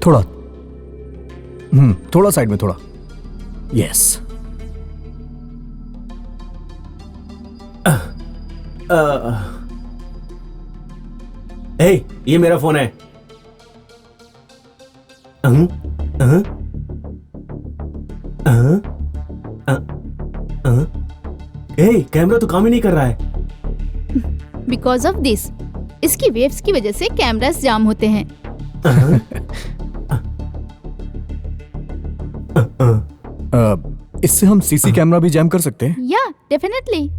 थोड़ा थोड़ा साइड में, थोड़ा। यस। ये मेरा फोन है। कैमरा तो काम ही नहीं कर रहा है। बिकॉज ऑफ दिस, इसकी वेव्स की वजह से कैमरास जाम होते हैं। इससे हम सीसी कैमरा भी जैम कर सकते हैं। या डेफिनेटली।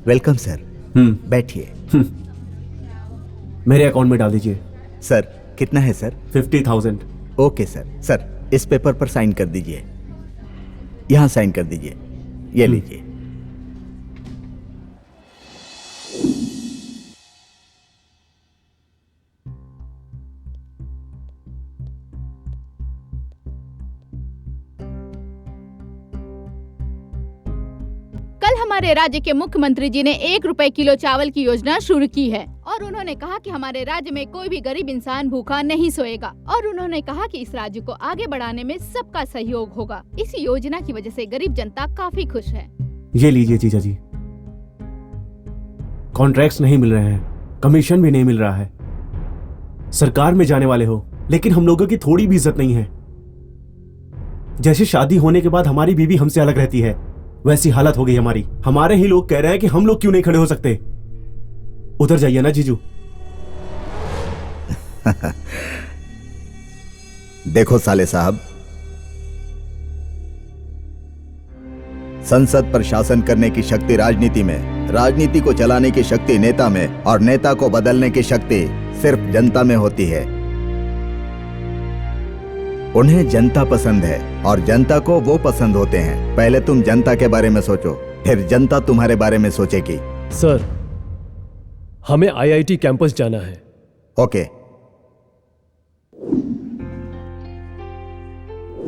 Welcome sir. बैठिए। मेरे अकाउंट में डाल दीजिए। सर कितना है सर? 50,000। Okay sir. सर इस पेपर पर साइन कर दीजिए। यहाँ साइन कर दीजिए। ये लीजिए। कल हमारे राज्य के मुख्यमंत्री जी ने 1 रुपए किलो चावल की योजना शुरू की है और उन्होंने कहा कि हमारे राज्य में कोई भी गरीब इंसान भूखा नहीं सोएगा और उन्होंने कहा कि इस राज्य को आगे बढ़ाने में सबका सहयोग होगा। इस योजना की वजह से गरीब जनता काफी खुश है। ये लीजिए जीजा जी। कॉन्ट्रैक्ट्स नहीं मिल रहे हैं, कमीशन भी नहीं मिल रहा है। सरकार में जाने वाले हो, लेकिन हम लोगों की थोड़ी भी इज्जत नहीं है। जैसे शादी होने के बाद हमारी बीवी हमसे अलग रहती है, वैसी हालत हो गई हमारी। हमारे ही लोग कह रहे हैं कि हम लोग क्यों नहीं खड़े हो सकते। उधर जाइए ना जीजू। देखो साले साहब, संसद पर शासन करने की शक्ति राजनीति में, राजनीति को चलाने की शक्ति नेता में और नेता को बदलने की शक्ति सिर्फ जनता में होती है। उन्हें जनता पसंद है और जनता को वो पसंद होते हैं। पहले तुम जनता के बारे में सोचो, फिर जनता तुम्हारे बारे में सोचेगी। सर, हमें आईआईटी कैंपस जाना है। ओके।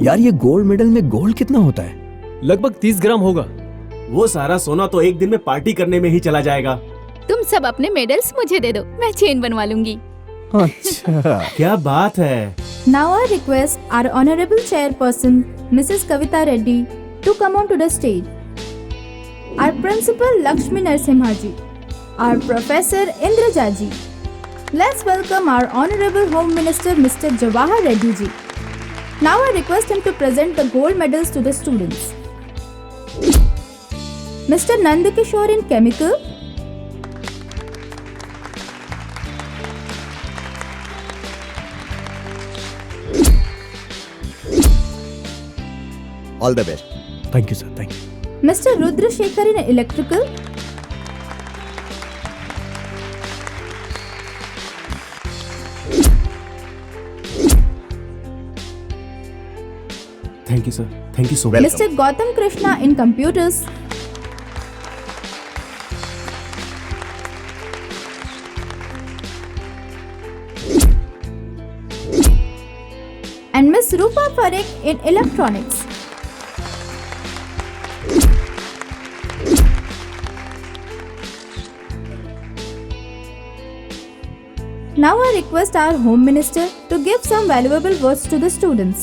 यार ये गोल्ड मेडल में गोल्ड कितना होता है? लगभग 30 ग्राम होगा। वो सारा सोना तो एक दिन में पार्टी करने में ही चला जाएगा। तुम सब अपने मेडल्स मुझे दे दो, मैं चेन बनवा लूंगी। अच्छा, क्या बात है। Now I request our Honorable Chairperson, Mrs. Kavita Reddy, to come on to the stage. Our Principal Lakshmi Narasimha ji, our Professor Indraja ji. Let's welcome our Honorable Home Minister, Mr. Jawahar Reddy ji. Now I request him to present the gold medals to the students. Mr. Nandakishore in Chemical. All the best. Thank you sir, thank you. Mr. Rudra Shekhar in Electrical. Thank you sir, thank you so much. Mr. Gautam Krishna in Computers. And Miss Rupa Parekh in Electronics. Now I request our Home Minister to give some valuable words to the students.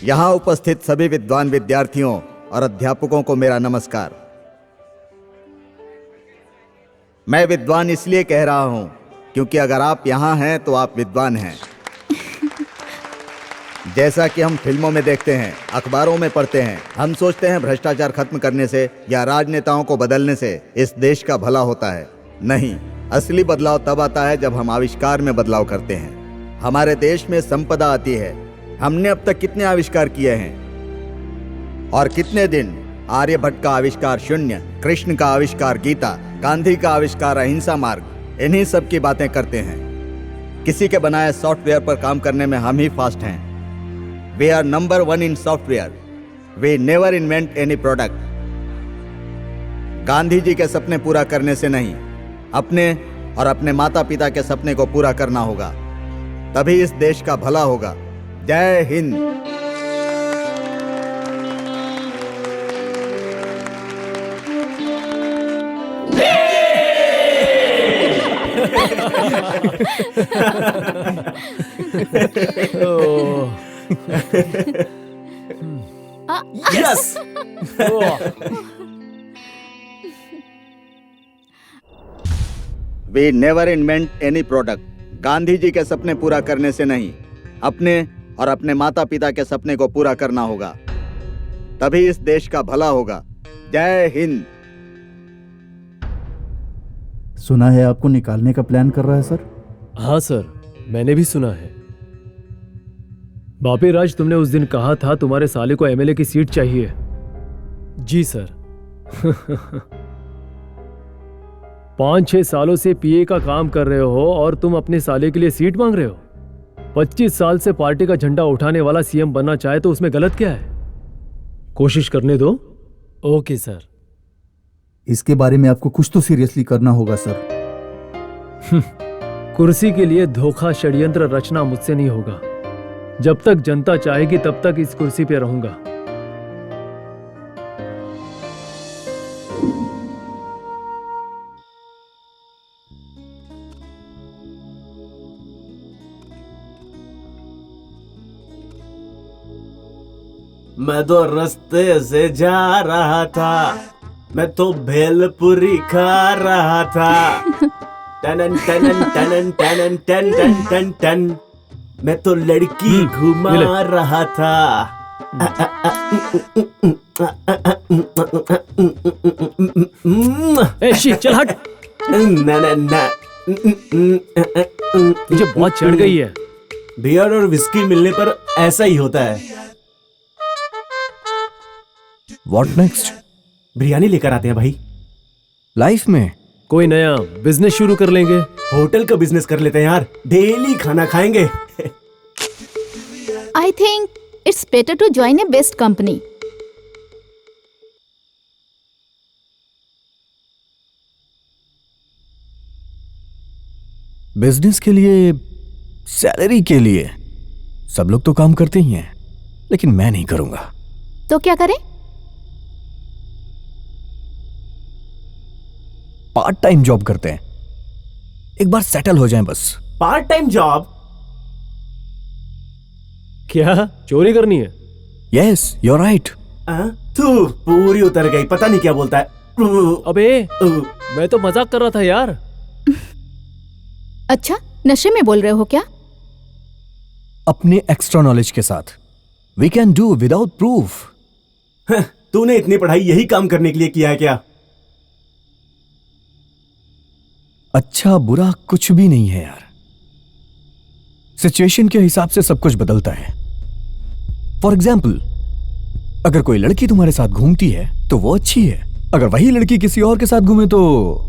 यहाँ उपस्थित सभी विद्वान विद्यार्थियों और अध्यापकों को मेरा नमस्कार। मैं विद्वान इसलिए कह रहा हूं क्योंकि अगर आप यहाँ हैं तो आप विद्वान हैं। जैसा कि हम फिल्मों में देखते हैं, अखबारों में पढ़ते हैं, हम सोचते हैं भ्रष्टाचार खत्म करने से या राजनेताओं को बदलने से इस देश का भला होता है। नहीं, असली बदलाव तब आता है जब हम आविष्कार में बदलाव करते हैं। हमारे देश में संपदा आती है। हमने अब तक कितने आविष्कार किए हैं? और कितने दिन आर्यभट्ट का आविष्कार शून्य, कृष्ण का आविष्कार गीता, गांधी का आविष्कार अहिंसा मार्ग, इन्हीं सब की बातें करते हैं। किसी के बनाए सॉफ्टवेयर पर काम करने में हम ही फास्ट हैं। We are number 1 in software. We never invent any product. Gandhi ji के सपने पूरा करने से नहीं, अपने और अपने माता पिता के सपने को पूरा करना होगा, तभी इस देश का भला होगा। जय हिंद। Yes. We never invent any product. Gandhi ji के सपने पूरा करने से नहीं, अपने और अपने माता पिता के सपने को पूरा करना होगा, तभी इस देश का भला होगा। जय हिंद। सुना है आपको निकालने का प्लान कर रहा है सर। हाँ सर, मैंने भी सुना है। बापी राज, तुमने उस दिन कहा था तुम्हारे साले को एमएलए की सीट चाहिए। जी सर। 5-6 सालों से पीए का काम कर रहे हो और तुम अपने साले के लिए सीट मांग रहे हो। 25 साल से पार्टी का झंडा उठाने वाला सीएम बनना चाहे तो उसमें गलत क्या है? कोशिश करने दो। Okay sir. इसके बारे में आपको कुछ तो सीरियसली करना होगा सर। कुर्सी के लिए धोखा षड्यंत्र रचना मुझसे नहीं होगा। जब तक जनता चाहेगी तब तक इस कुर्सी पे रहूंगा। मैं तो रास्ते से जा रहा था, मैं तो भेलपुरी खा रहा था। टनन टनन टनन टनन टन टन टन टन, मैं तो लड़की घुमा रहा था। ए शी, चल हट। ना ना ना, तुझे बहुत चढ़ गई है। बियर और विस्की मिलने पर ऐसा ही होता है। What next? बिरयानी लेकर आते हैं भाई। लाइफ में कोई नया बिजनेस शुरू कर लेंगे। होटल का बिजनेस कर लेते हैं यार, डेली खाना खाएंगे। I think it's better to join a best company. Business के लिए, सैलरी के लिए सब लोग तो काम करते ही हैं, लेकिन मैं नहीं करूंगा। तो क्या करें? पार्ट टाइम जॉब करते हैं, एक बार सेटल हो जाएं बस। Part time job? क्या चोरी करनी है? Yes, you are right. तू पूरी उतर गई, पता नहीं क्या बोलता है। अबे मैं तो मजाक कर रहा था यार। अच्छा, नशे में बोल रहे हो क्या? अपने एक्स्ट्रा नॉलेज के साथ we can do without proof. तूने इतनी पढ़ाई यही काम करने के लिए किया है क्या? अच्छा बुरा कुछ भी नहीं है यार, सिचुएशन के हिसाब से सब कुछ बदलता है। फॉर एग्जाम्पल, अगर कोई लड़की तुम्हारे साथ घूमती है तो वो अच्छी है, अगर वही लड़की किसी और के साथ घूमे तो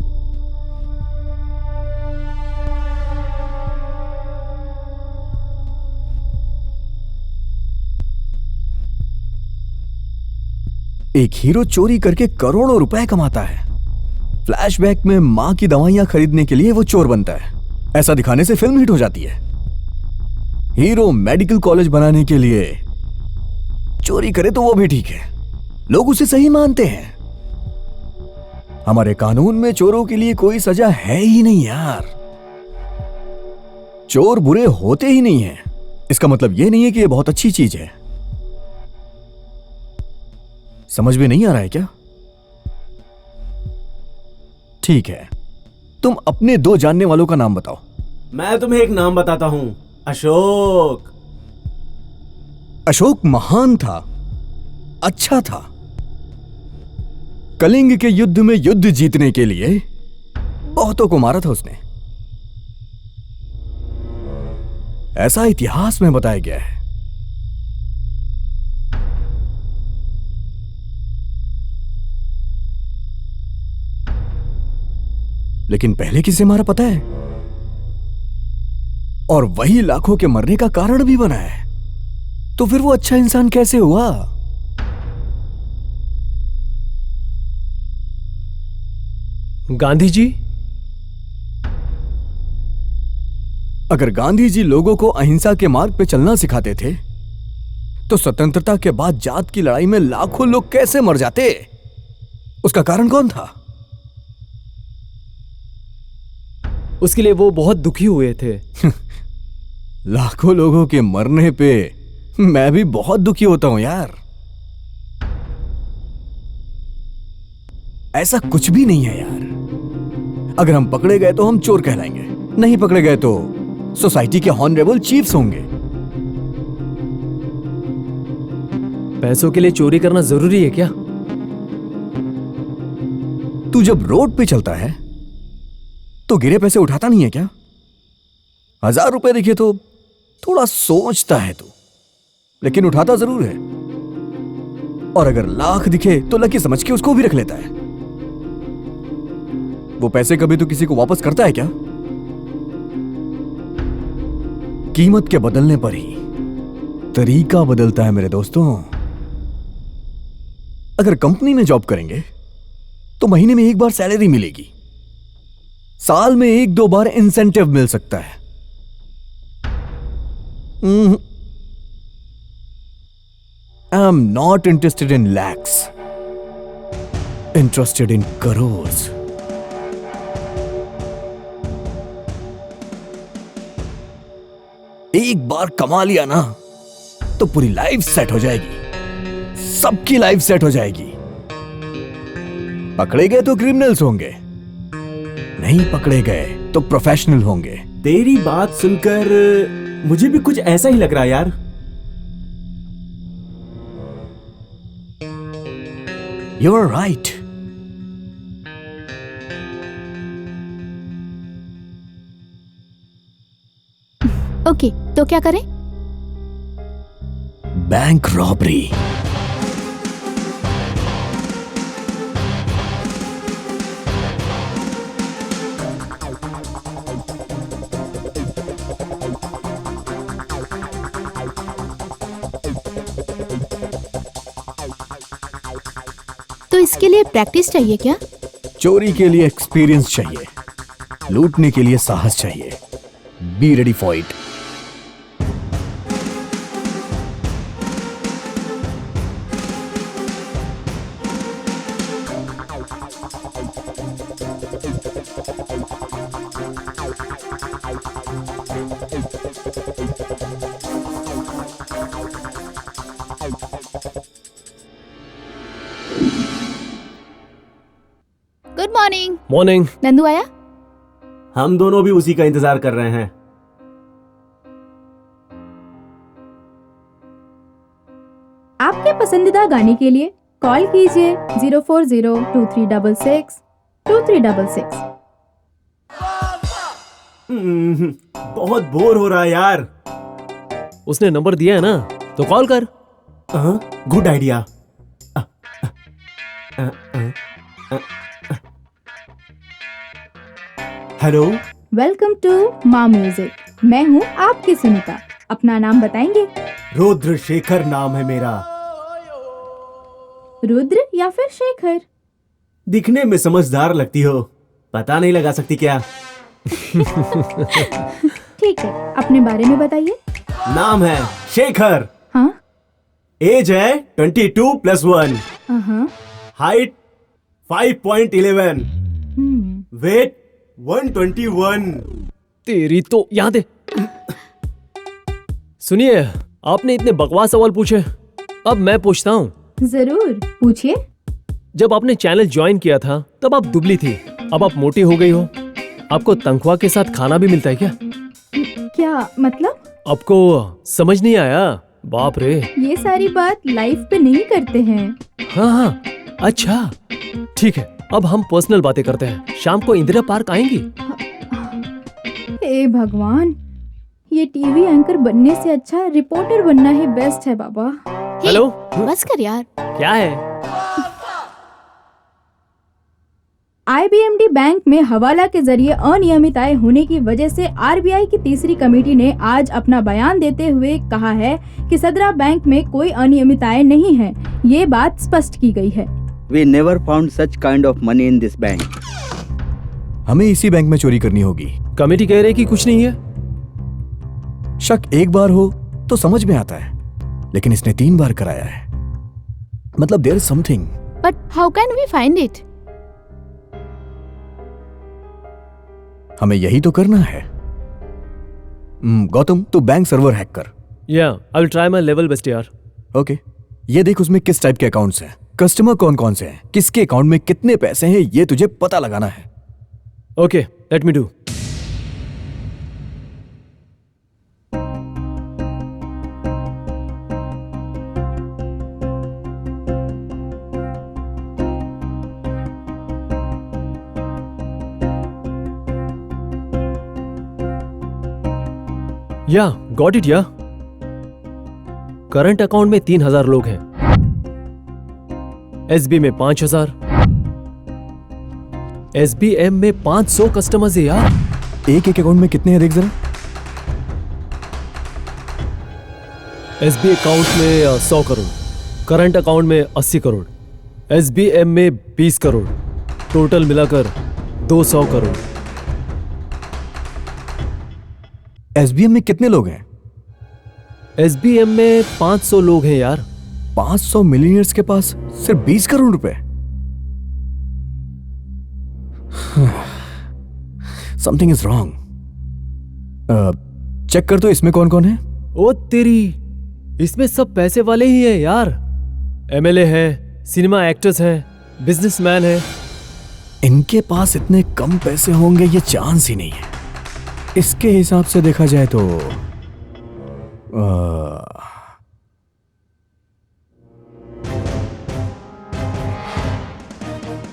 एक हीरो चोरी करके करोड़ों रुपए कमाता है, फ्लैशबैक में मां की दवाइयां खरीदने के लिए वो चोर बनता है। ऐसा दिखाने से फिल्म हिट हो जाती है। हीरो मेडिकल कॉलेज बनाने के लिए चोरी करे तो वो भी ठीक है, लोग उसे सही मानते हैं। हमारे कानून में चोरों के लिए कोई सजा है ही नहीं यार। चोर बुरे होते ही नहीं है, इसका मतलब ये नहीं है कि ये बहुत अच्छी चीज है। समझ में नहीं आ रहा है क्या? ठीक है, तुम अपने 2 जानने वालों का नाम बताओ। मैं तुम्हें एक नाम बताता हूं, अशोक। अशोक महान था, अच्छा था। कलिंग के युद्ध में युद्ध जीतने के लिए बहुतों को मारा था उसने, ऐसा इतिहास में बताया गया है। लेकिन पहले किसे मारा पता है? और वही लाखों के मरने का कारण भी बना है। तो फिर वो अच्छा इंसान कैसे हुआ? गांधी जी? अगर गांधी जी लोगों को अहिंसा के मार्ग पे चलना सिखाते थे, तो स्वतंत्रता के बाद जात की लड़ाई में लाखों लोग कैसे मर जाते? उसका कारण कौन था? उसके लिए वो बहुत दुखी हुए थे। लाखों लोगों के मरने पे मैं भी बहुत दुखी होता हूं यार। ऐसा कुछ भी नहीं है यार। अगर हम पकड़े गए तो हम चोर कहलाएंगे, नहीं पकड़े गए तो सोसाइटी के हॉनरेबल चीफ्स होंगे। पैसों के लिए चोरी करना जरूरी है क्या? तू जब रोड पे चलता है तो गिरे पैसे उठाता नहीं है क्या? 1000 रुपए दिखे तो थोड़ा सोचता है तू, लेकिन उठाता जरूर है। और अगर लाख दिखे तो लकी समझ के उसको भी रख लेता है। वो पैसे कभी तो किसी को वापस करता है क्या? कीमत के बदलने पर ही तरीका बदलता है मेरे दोस्तों। अगर कंपनी में जॉब करेंगे तो महीने में एक बार सैलरी मिलेगी, साल में 1-2 बार इंसेंटिव मिल सकता है। I am not interested in lakhs, interested in crores. एक बार कमा लिया ना तो पूरी लाइफ सेट हो जाएगी, सबकी लाइफ सेट हो जाएगी। पकड़े गए तो क्रिमिनल्स होंगे, नहीं पकड़े गए तो प्रोफेशनल होंगे। तेरी बात सुनकर मुझे भी कुछ ऐसा ही लग रहा है यार। You are right. ओके, तो क्या करें? Bank robbery. तो इसके लिए प्रैक्टिस चाहिए क्या? चोरी के लिए एक्सपीरियंस चाहिए, लूटने के लिए साहस चाहिए। Be ready for it. Good morning. Morning. Nandu आया? हम दोनों भी उसी का इंतजार कर रहे हैं। आपके पसंदीदा गाने के लिए कॉल कीजिए 04023662366। बहुत बोर हो रहा है यार। उसने नंबर दिया है ना, तो कॉल कर। Good idea. Hello. Welcome to Maa music. मैं हूँ आपकी सुनीता। अपना नाम बताएंगे? रुद्र शेखर नाम है मेरा। रुद्र या फिर शेखर? दिखने में समझदार लगती हो, पता नहीं लगा सकती क्या? ठीक है, अपने बारे में बताइए। नाम है शेखर। हाँ? एज है 22+1। हाइट 5.11। वेट 121। तेरी तो याद है। सुनिए, आपने इतने बकवास सवाल पूछे, अब मैं पूछता हूँ। जरूर पूछिए। जब आपने चैनल ज्वाइन किया था तब आप दुबली थी, अब आप मोटी हो गई हो। आपको तनख्वाह के साथ खाना भी मिलता है क्या? क्या मतलब? आपको समझ नहीं आया? बाप रे। ये सारी बात लाइफ पे नहीं करते हैं। हाँ हाँ, अच्छा ठीक है, अब हम पर्सनल बातें करते हैं। शाम को इंदिरा पार्क आएंगी? हे भगवान, ये टीवी एंकर बनने से अच्छा रिपोर्टर बनना ही बेस्ट है बाबा। हेलो, बस कर यार। क्या है? IBMD बैंक में हवाला के जरिए अनियमितताएं होने की वजह से RBI की तीसरी कमेटी ने आज अपना बयान देते हुए कहा है कि सदरा बैंक में कोई अनियमितताएं नहीं है। ये बात स्पष्ट की गई है। We never found such kind of money in this bank. हमें इसी बैंक में चोरी करनी होगी। कमेटी कह रहे हैं कि कुछ नहीं है। शक एक बार हो तो समझ में आता है, लेकिन इसने 3 बार कराया है, मतलब there is something. But how can we find it? हमें यही तो करना है। गौतम, तू बैंक सर्वर हैक कर। या I will try my level best यार। ओके, ये देख उसमें किस टाइप के अकाउंट्स हैं, कस्टमर कौन कौन से हैं, किसके अकाउंट में कितने पैसे हैं, ये तुझे पता लगाना है। Okay, let me do. या गॉट इट। या करंट अकाउंट में 3,000 लोग हैं, SB में 5,000, SBM में 500 कस्टमर्स है यार। एक अकाउंट में कितने हैं देख जरा। SB अकाउंट में 100 करोड़, करंट अकाउंट में 80 करोड़, SBM में 20 करोड़, टोटल मिलाकर 200 करोड़। SBM में कितने लोग हैं? SBM में 500 लोग हैं यार। 500 मिलियनियर्स के पास सिर्फ 20 करोड़ रुपए। Something is wrong. चेक कर दो इसमें कौन कौन है। ओ तेरी, इसमें सब पैसे वाले ही हैं यार। MLA हैं, सिनेमा एक्टर्स हैं, बिजनेसमैन हैं। इनके पास इतने कम पैसे होंगे ये चांस ही नहीं है। इसके हिसाब से देखा जाए तो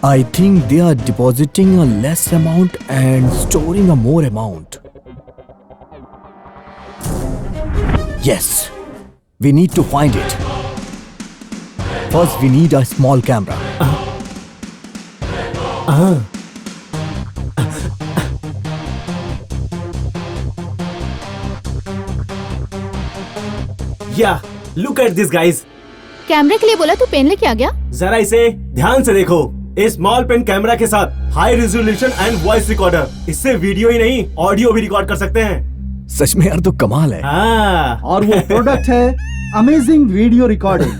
I think they are depositing a less amount and storing a more amount. Yes, we need to find it. First, we need a small camera. या लुक एट दिस गाइस। कैमरे के लिए बोला तो पेन लेके आ गया। जरा इसे ध्यान से देखो। इस स्मॉल पेन कैमरा के साथ high resolution and voice recorder, इससे वीडियो ही नहीं ऑडियो भी रिकॉर्ड कर सकते हैं। सच में यार तो कमाल है। हाँ। और वो प्रोडक्ट है amazing video recording.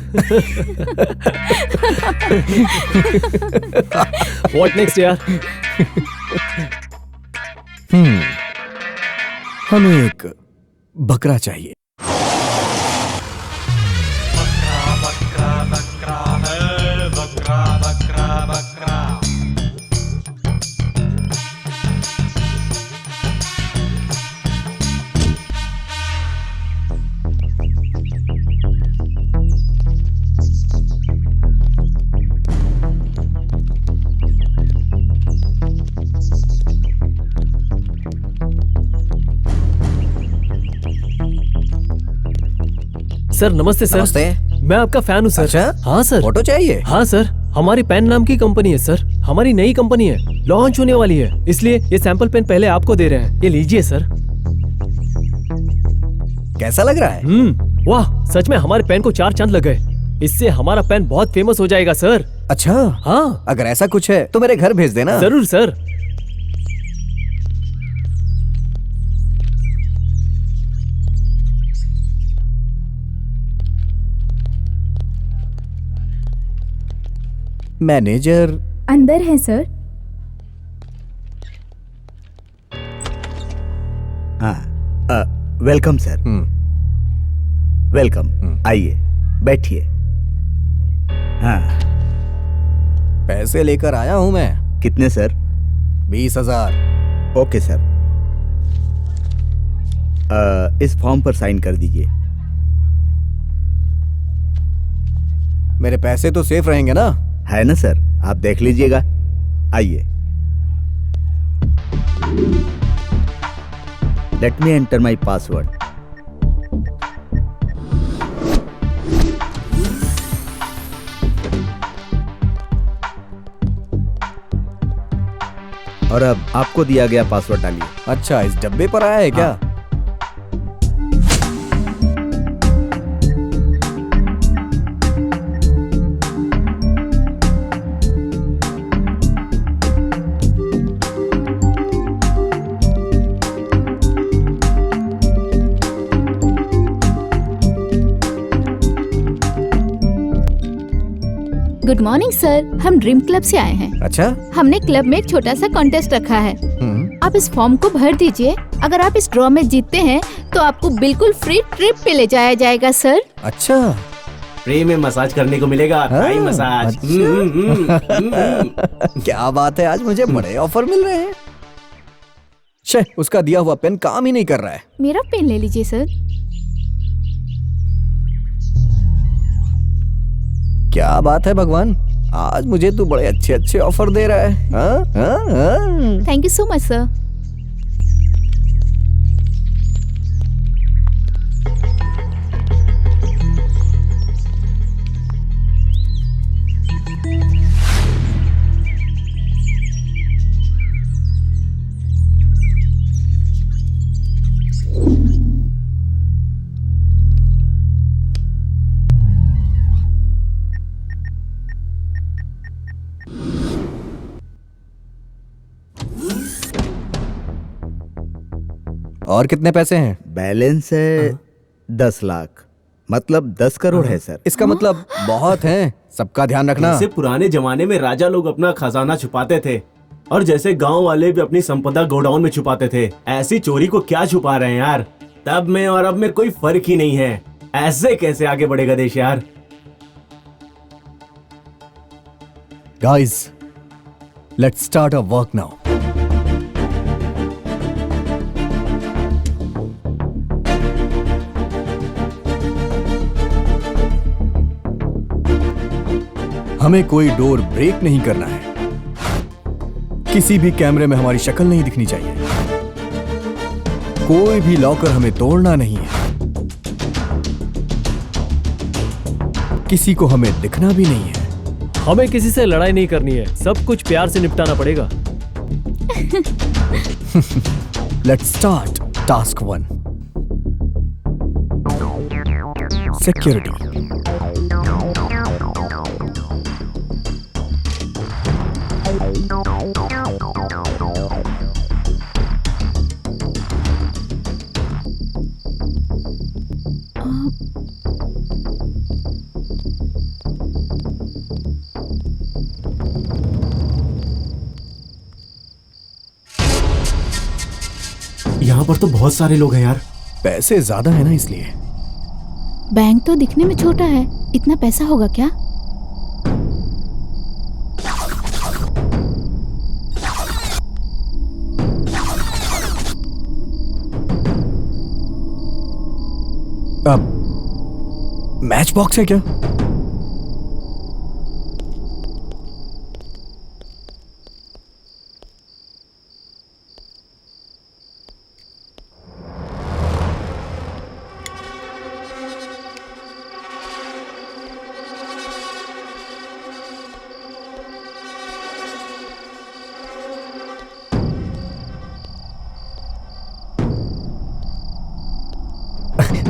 What next यार? हमें एक बकरा चाहिए। सर नमस्ते सर। नमस्ते। मैं आपका फैन हूँ सर। अच्छा? हाँ सर। फोटो चाहिए? हाँ सर, हमारी पेन नाम की कंपनी है सर। हमारी नई कंपनी है, लॉन्च होने वाली है, इसलिए ये सैंपल पेन पहले आपको दे रहे हैं। ये लीजिए सर। कैसा लग रहा है? वाह, सच में हमारे पेन को 4 चांद लग गए। इससे हमारा पेन बहुत फेमस हो जाएगा सर। अच्छा हाँ, अगर ऐसा कुछ है तो मेरे घर भेज देना। जरूर सर। मैनेजर अंदर है सर। हाँ, वेलकम सर। वेलकम, आइए बैठिए। हाँ, पैसे लेकर आया हूं मैं। कितने सर? 20,000। Okay sir. इस फॉर्म पर साइन कर दीजिए। मेरे पैसे तो सेफ रहेंगे ना? है ना सर, आप देख लीजिएगा। आइए। लेट मी एंटर माई पासवर्ड। और अब आपको दिया गया पासवर्ड डालिए। अच्छा, इस डब्बे पर आया है क्या? गुड मॉर्निंग सर, हम ड्रीम क्लब से आए हैं। अच्छा। हमने क्लब में एक छोटा सा कॉन्टेस्ट रखा है। आप इस फॉर्म को भर दीजिए। अगर आप इस ड्रॉ में जीतते हैं तो आपको बिल्कुल फ्री ट्रिप पे ले जाया जाएगा सर। अच्छा, फ्री में मसाज करने को मिलेगा, थाई मसाज। क्या बात है, आज मुझे बड़े ऑफर मिल रहे हैं। शे, उसका दिया हुआ पेन काम ही नहीं कर रहा है। मेरा पेन ले लीजिए सर। क्या बात है भगवान, आज मुझे तू बड़े अच्छे अच्छे ऑफर दे रहा है। Thank you so much sir. और कितने पैसे हैं? बैलेंस है 10 लाख, मतलब 10 करोड़ है सर। इसका मतलब बहुत है, सबका ध्यान रखना। जैसे पुराने जमाने में राजा लोग अपना खजाना छुपाते थे और जैसे गांव वाले भी अपनी संपदा गोडाउन में छुपाते थे, ऐसी चोरी को क्या छुपा रहे हैं यार। तब में और अब में कोई फर्क ही नहीं है। ऐसे कैसे आगे बढ़ेगा देश यार। Guys, let's start our work now. हमें कोई डोर ब्रेक नहीं करना है। किसी भी कैमरे में हमारी शक्ल नहीं दिखनी चाहिए। कोई भी लॉकर हमें तोड़ना नहीं है। किसी को हमें दिखना भी नहीं है। हमें किसी से लड़ाई नहीं करनी है, सब कुछ प्यार से निपटाना पड़ेगा। Let's start task 1, security. यहाँ पर तो बहुत सारे लोग हैं यार। पैसे ज्यादा है ना, इसलिए। बैंक तो दिखने में छोटा है, इतना पैसा होगा क्या? अब मैच बॉक्स है क्या?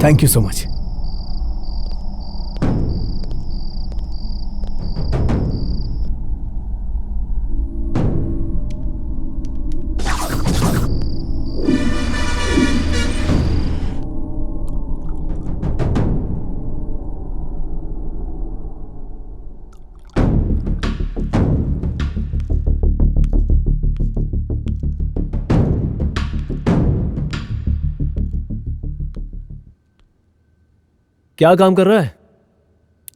Thank you so much. क्या काम कर रहा है?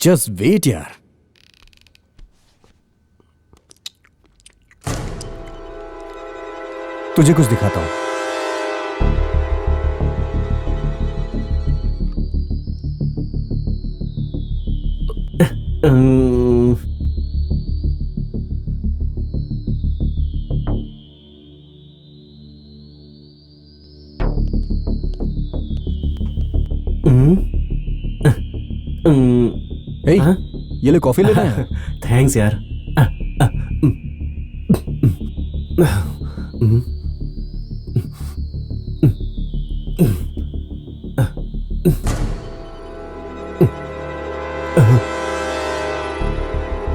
जस्ट वेट यार। तुझे कुछ दिखाता हूं। हे, हाँ? ये ले कॉफी लेना है। थैंक्स यार।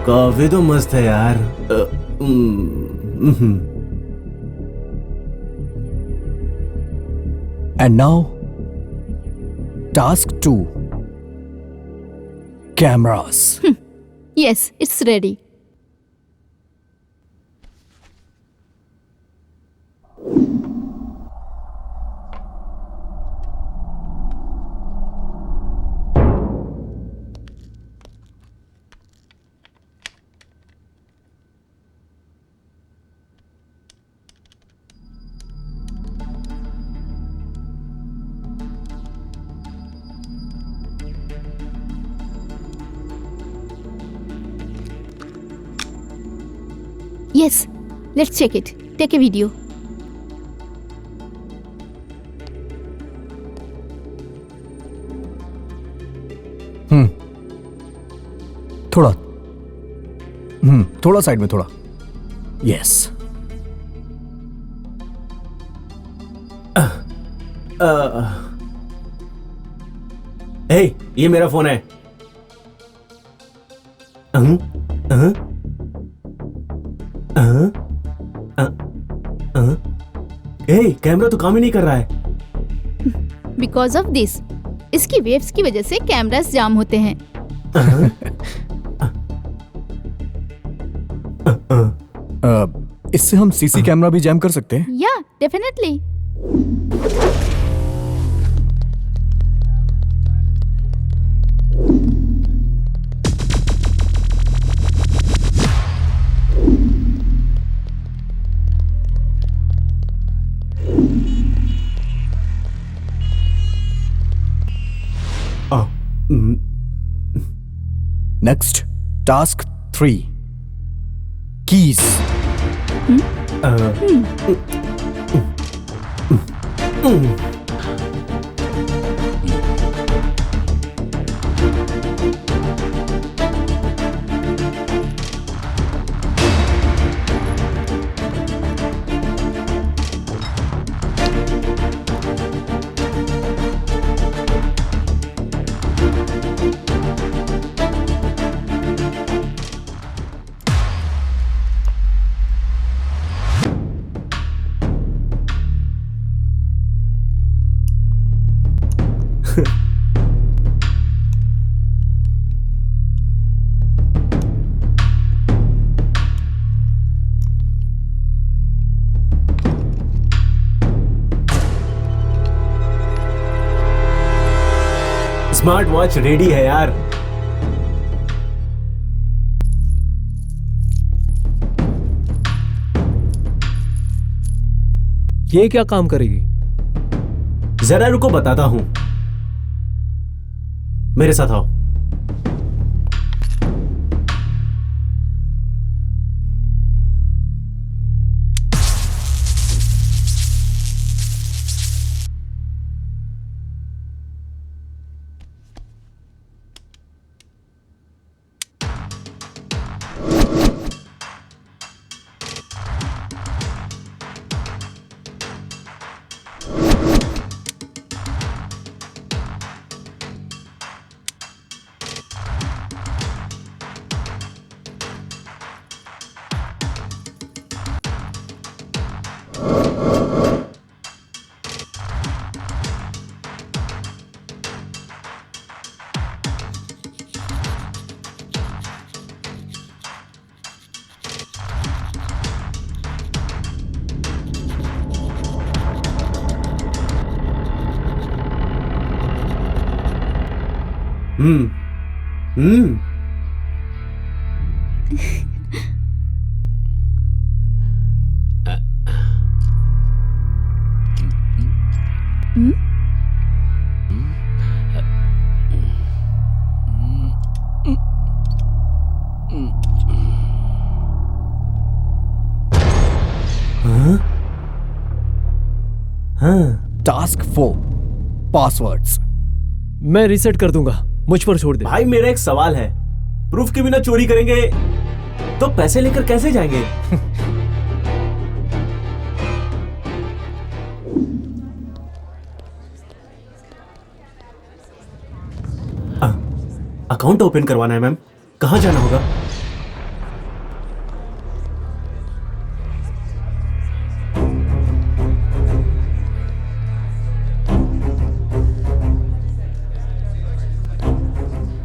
कॉफी तो मस्त है यार। And now, task 2. Cameras. Yes, it's ready. Yes, let's check it. Take a video. थोड़ा थोड़ा साइड में थोड़ा। यस। हे, ये मेरा फोन है। कैमरा तो काम ही नहीं कर रहा है। Because of this, इसकी वेव्स की वजह से कैमरास जाम होते हैं। इससे हम सीसी कैमरा भी जैम कर सकते हैं। या definitely. Next, task 3. Keys. Smart watch ready है यार। ये क्या काम करेगी? जरा रुको, बताता हूं। मेरे साथ आओ। Task 4 passwords. मैं रीसेट कर दूंगा, मुझ पर छोड़ दे। भाई मेरा एक सवाल है, प्रूफ के बिना चोरी करेंगे तो पैसे लेकर कैसे जाएंगे? अकाउंट ओपन करवाना है मैम। कहाँ जाना होगा?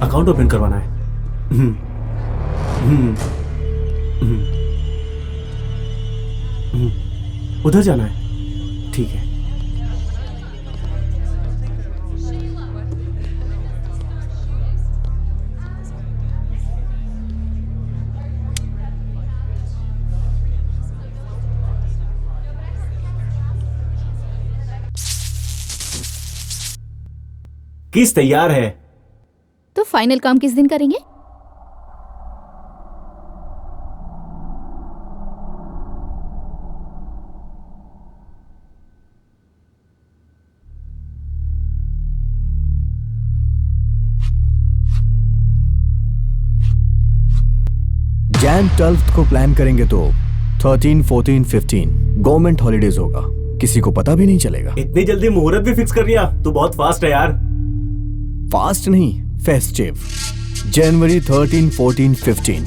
अकाउंट ओपन करवाना है। हम्म, हम्म, हम्म, उधर जाना है। ठीक है। किस तैयार है? तो फाइनल काम किस दिन करेंगे? जैन 12th को प्लान करेंगे तो 13, 14, 15 गवर्नमेंट हॉलीडेज होगा, किसी को पता भी नहीं चलेगा। इतनी जल्दी मुहूर्त भी फिक्स कर लिया? तू बहुत फास्ट है यार। फास्ट नहीं, फेस्टिव। जनवरी 13, 14, 15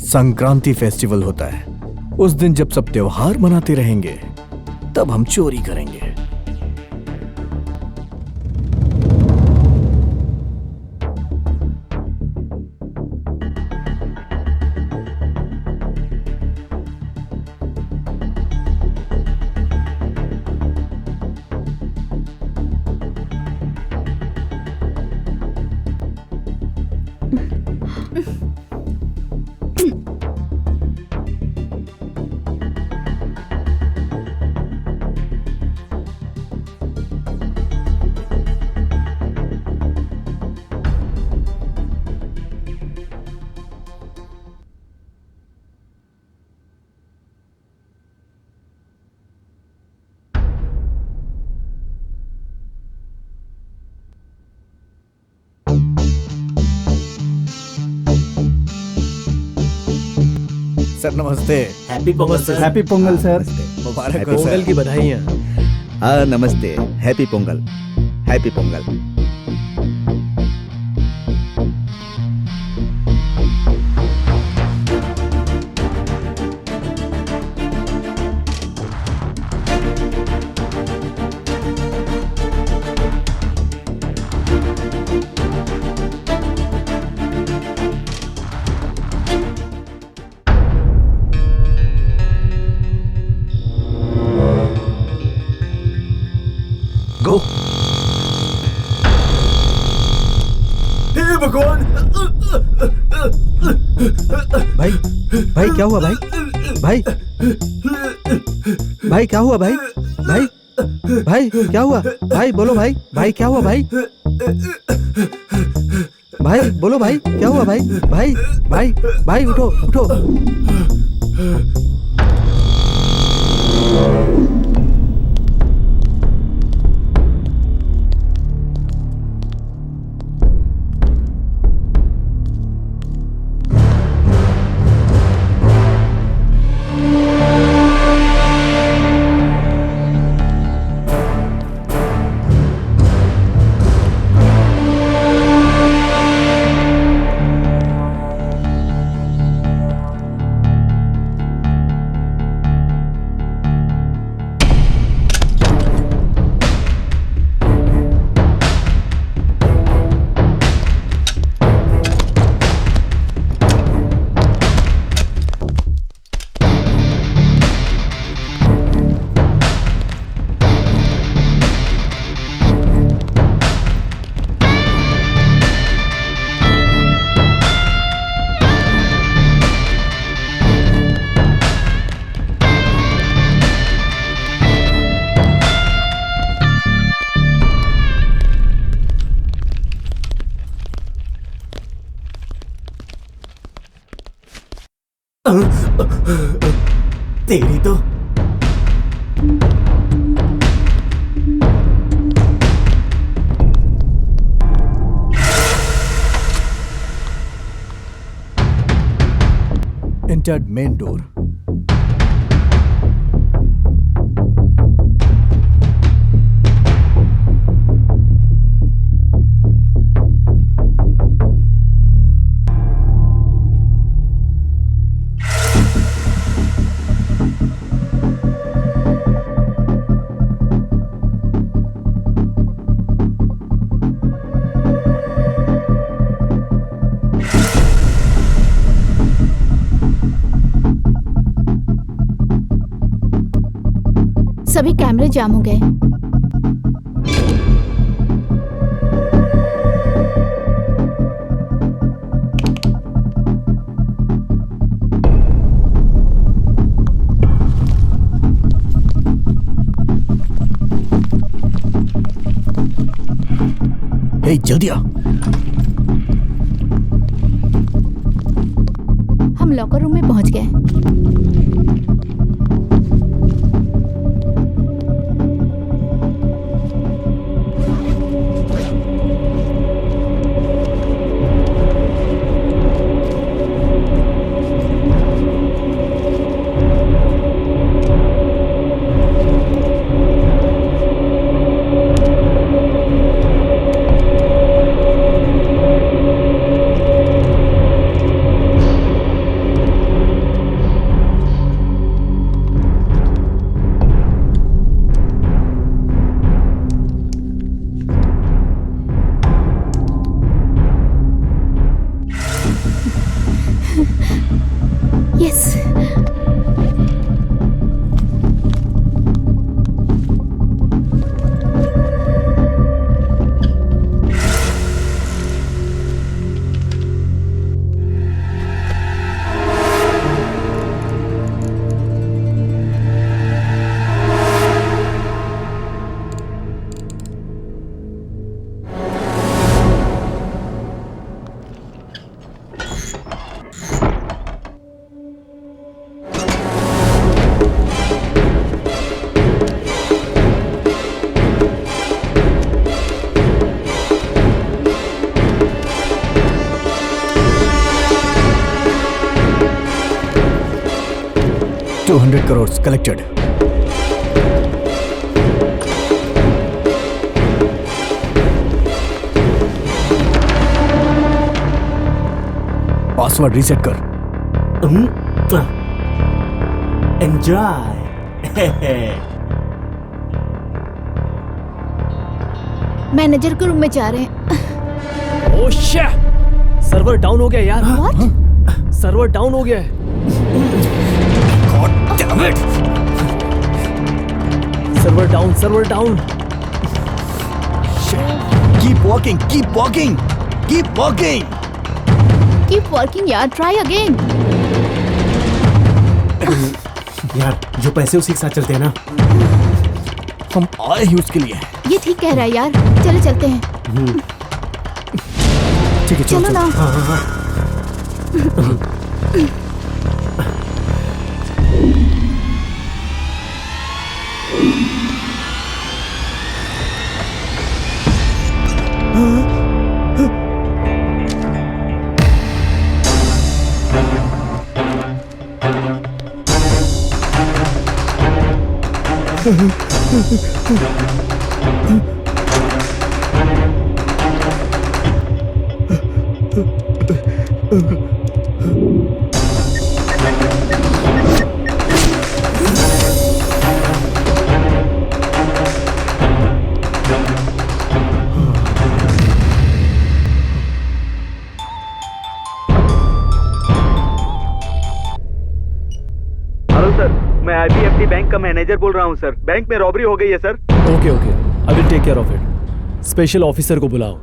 संक्रांति फेस्टिवल होता है। उस दिन जब सब त्योहार मनाते रहेंगे तब हम चोरी करेंगे। सर नमस्ते। Happy Pongal sir. Happy Pongal sir. मुबारक हो पोंगल सर। की बधाइयाँ। हाँ नमस्ते, happy Pongal, happy Pongal. Go. हे भगवान! भाई भाई क्या हुआ भाई? भाई भाई क्या हुआ भाई? भाई भाई क्या हुआ? भाई बोलो भाई। भाई क्या हुआ भाई? भाई बोलो भाई क्या हुआ भाई? भाई भाई भाई उठो उठो। तेरी तो Entered main door. सभी कैमरे जाम हो गए। हे जल्दी आ। हम लॉकर रूम में पहुंच गए। Yes. $200 crore collected. Password reset कर। एंजॉय। मैनेजर के रूम में जा रहे हैं। Oh shit! सर्वर डाउन हो गया यार। What? सर्वर डाउन हो गया है। God damn it! Server down, server down. Keep walking, keep walking, keep walking. Keep working यार, try again। यार जो पैसे उसी के साथ चलते हैं ना। हम आए ही उसके लिए। ये ठीक कह रहा है यार, चलो चलते हैं। ठीक है चलो ना। हेलो सर, मैं IBFT बैंक का मैनेजर बोल रहा हूँ सर। बैंक में रॉबरी हो गई है sir. Okay okay, I will take care of it. Special officer को बुलाओ।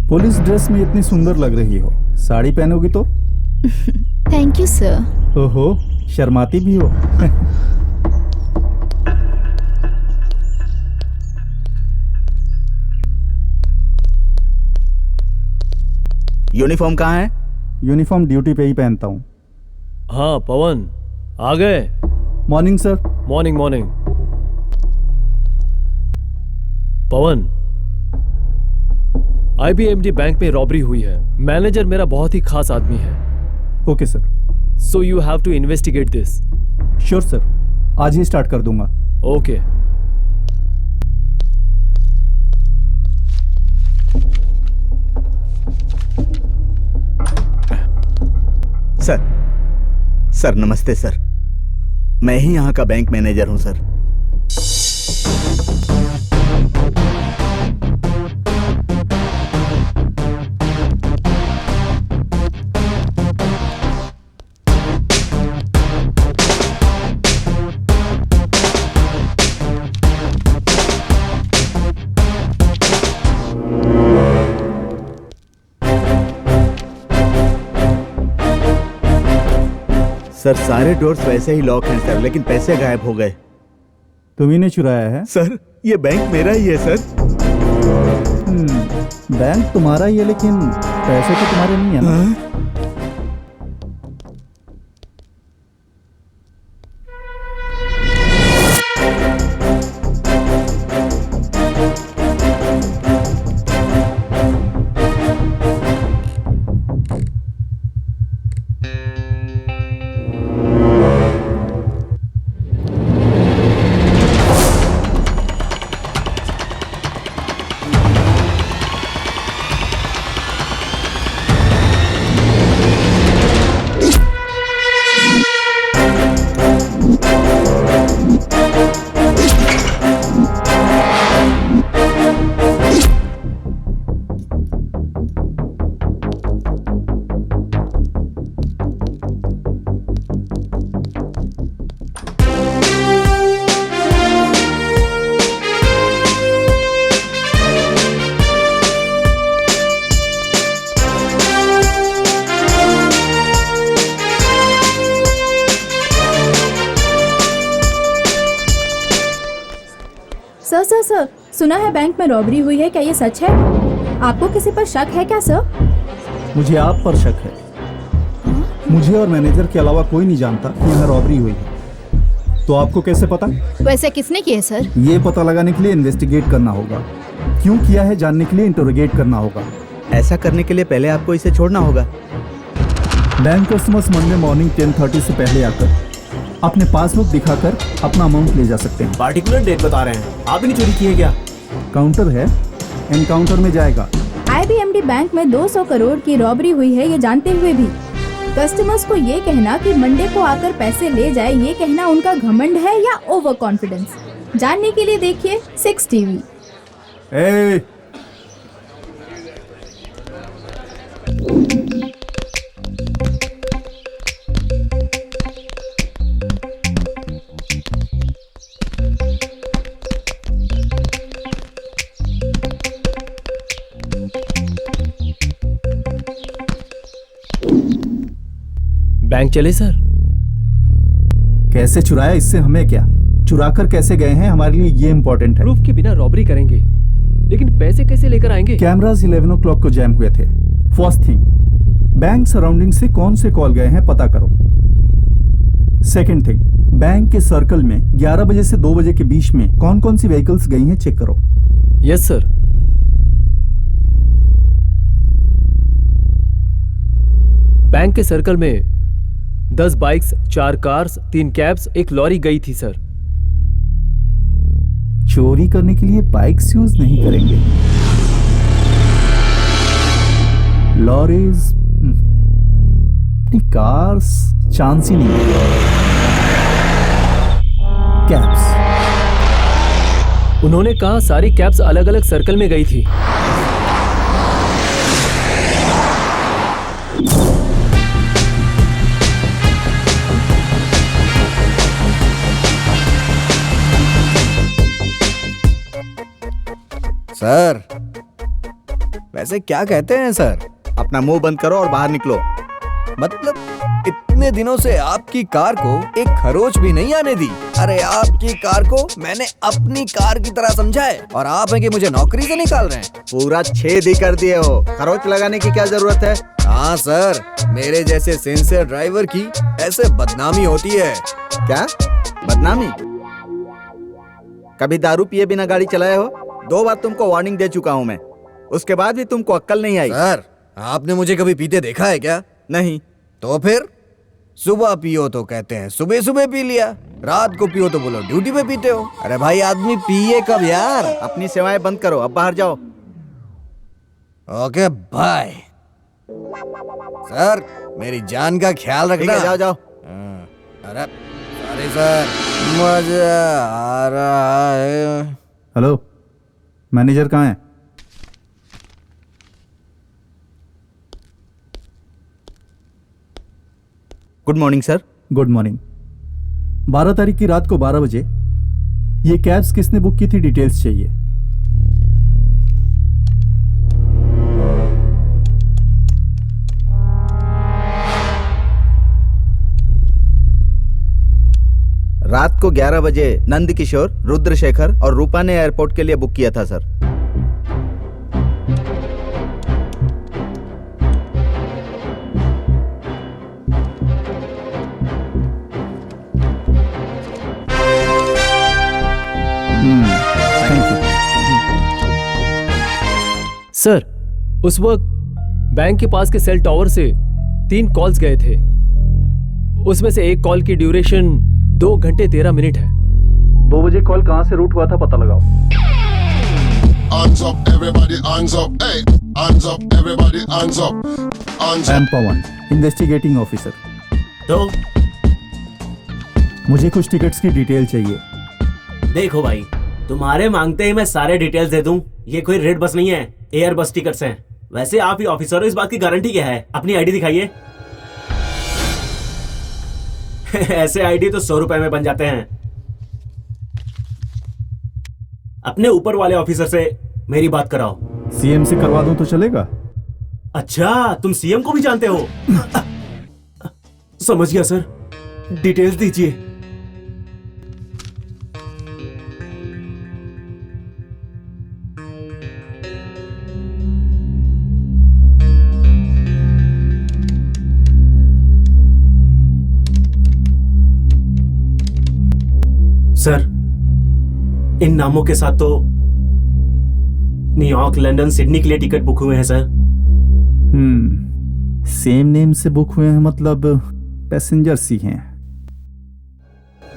पुलिस ड्रेस में इतनी सुंदर लग रही हो, साड़ी पहनोगी तो? Thank you sir. ओहो, शर्माती भी हो। यूनिफॉर्म कहाँ है? यूनिफॉर्म ड्यूटी पे ही पहनता हूँ। हाँ पवन, आ गए। Morning sir. Morning morning. Pawan, IBMD bank में रॉबरी हुई है। मैनेजर मेरा बहुत ही खास आदमी है। Okay sir. So you have to investigate this. Sure sir, आज ही स्टार्ट कर दूंगा। ओके। सर नमस्ते सर। मैं ही यहाँ का बैंक मैनेजर हूँ सर। सर सारे डोर्स वैसे ही लॉक हैं सर, लेकिन पैसे गायब हो गए। तुम्ही ने चुराया है? सर ये बैंक मेरा ही है सर। बैंक तुम्हारा ही है, लेकिन पैसे तो तुम्हारे नहीं है ना? सर, सुना है बैंक में रॉबरी हुई है, क्या ये सच है? आपको किसी पर शक है क्या सर? मुझे आप पर शक है। मुझे और मैनेजर के अलावा कोई नहीं जानता कि यहाँ रॉबरी हुई है। तो आपको कैसे पता? वैसे किसने किए सर? ये पता लगाने के लिए इन्वेस्टिगेट करना होगा। क्यों किया है जानने के लिए इंटरोगेट करना होगा। ऐसा करने के लिए पहले आपको इसे छोड़ना होगा। बैंक कस्टमर्स मंडे मॉर्निंग 10:30 से पहले आकर अपने पासबुक दिखाकर अपना अमाउंट ले जा सकते हैं। पार्टिकुलर डेट बता रहे हैं, आपने चोरी की है क्या? काउंटर है, एनकाउंटर में जाएगा। IBMD बैंक में 200 करोड़ की रॉबरी हुई है, ये जानते हुए भी कस्टमर्स को ये कहना कि मंडे को आकर पैसे ले जाए, ये कहना उनका घमंड है या ओवर कॉन्फिडेंस? जानने के लिए देखिए 6 TV। बैंक चले सर? कैसे चुराया इससे हमें क्या? चुराकर कैसे गए हैं हमारे लिए ये इम्पोर्टेंट है। प्रूफ के बिना रॉबरी करेंगे, लेकिन पैसे कैसे लेकर आएंगे? कैमरास 11 o'clock को जैम हुए थे। फर्स्ट थिंग, बैंक सराउंडिंग से कौन से कॉल गए हैं पता करो। सेकंड थिंग, बैंक के सर्कल में 11 बजे से 2 बजे के बीच में कौन कौन सी व्हीकल्स गई हैं चेक करो। Yes sir. बैंक के सर्कल में 10 बाइक्स, 4 कार्स, 3 कैब्स, 1 लॉरी गई थी सर। चोरी करने के लिए बाइक्स यूज नहीं करेंगे, लॉरीज, कार्स चांस ही नहीं है। कैब्स, उन्होंने कहा सारी कैब्स अलग अलग सर्कल में गई थी। सर, वैसे क्या कहते हैं सर? अपना मुंह बंद करो और बाहर निकलो। मतलब इतने दिनों से आपकी कार को एक खरोच भी नहीं आने दी। अरे आपकी कार को मैंने अपनी कार की तरह समझा है, और आप हैं कि मुझे नौकरी से निकाल रहे हैं। पूरा छेद ही कर दिए हो, खरोच लगाने की क्या जरूरत है? हाँ सर, मेरे जैसे सिंसियर ड्राइवर की ऐसे बदनामी होती है। क्या बदनामी? कभी दारू पिए बिना गाड़ी चलाए हो? 2 बार तुमको वार्निंग दे चुका हूँ मैं, उसके बाद भी तुमको अक्ल नहीं आई। सर, आपने मुझे कभी पीते देखा है क्या? नहीं। तो फिर सुबह पियो तो कहते हैं सुबह सुबह पी लिया, रात को पियो तो बोलो ड्यूटी पे पीते हो। अरे भाई आदमी पिए कब यार? अपनी सेवाएं बंद करो, अब बाहर जाओ। Okay bye. सर, मेरी जान का ख्याल ठीक रखना। है, जाओ जाओ। अरे अरे सर, मजा आ रहा है। हेलो, मैनेजर कहाँ है? Good morning sir. Good morning. 12 तारीख की रात को 12 बजे ये कैब्स किसने बुक की थी, डिटेल्स चाहिए। रात को 11 बजे नंद किशोर, रुद्रशेखर और रूपा ने एयरपोर्ट के लिए बुक किया था सर। Thank you. सर, उस वक्त बैंक के पास के सेल टावर से 3 कॉल्स गए थे। उसमें से एक कॉल की ड्यूरेशन 2 घंटे 13 मिनट है। 2 बजे कॉल कहाँ से रूट हुआ था पता लगाओ। Hands up, everybody, hands up, hey! Hands up, everybody, hands up, hands आई up. एम पवन, इन्वेस्टिगेटिंग ऑफिसर। तो मुझे कुछ टिकट्स की डिटेल चाहिए। देखो भाई, तुम्हारे मांगते ही मैं सारे डिटेल्स दे दूं। ये कोई रेड बस नहीं है, एयर बस टिकट्स हैं। वैसे आप ही ऑफिसर हो, इस बात की गारंटी क्या है? अपनी आईडी दिखाइए। ऐसे आईडी तो 100 रुपए में बन जाते हैं। अपने ऊपर वाले ऑफिसर से मेरी बात कराओ। सीएम से करवा दूं तो चलेगा? अच्छा, तुम सीएम को भी जानते हो? समझ गया सर, डिटेल्स दीजिए। सर, इन नामों के साथ तो न्यूयॉर्क, लंदन, सिडनी के लिए टिकट बुक हुए हैं सर। सेम नेम से बुक हुए हैं, मतलब पैसेंजर्स ही हैं।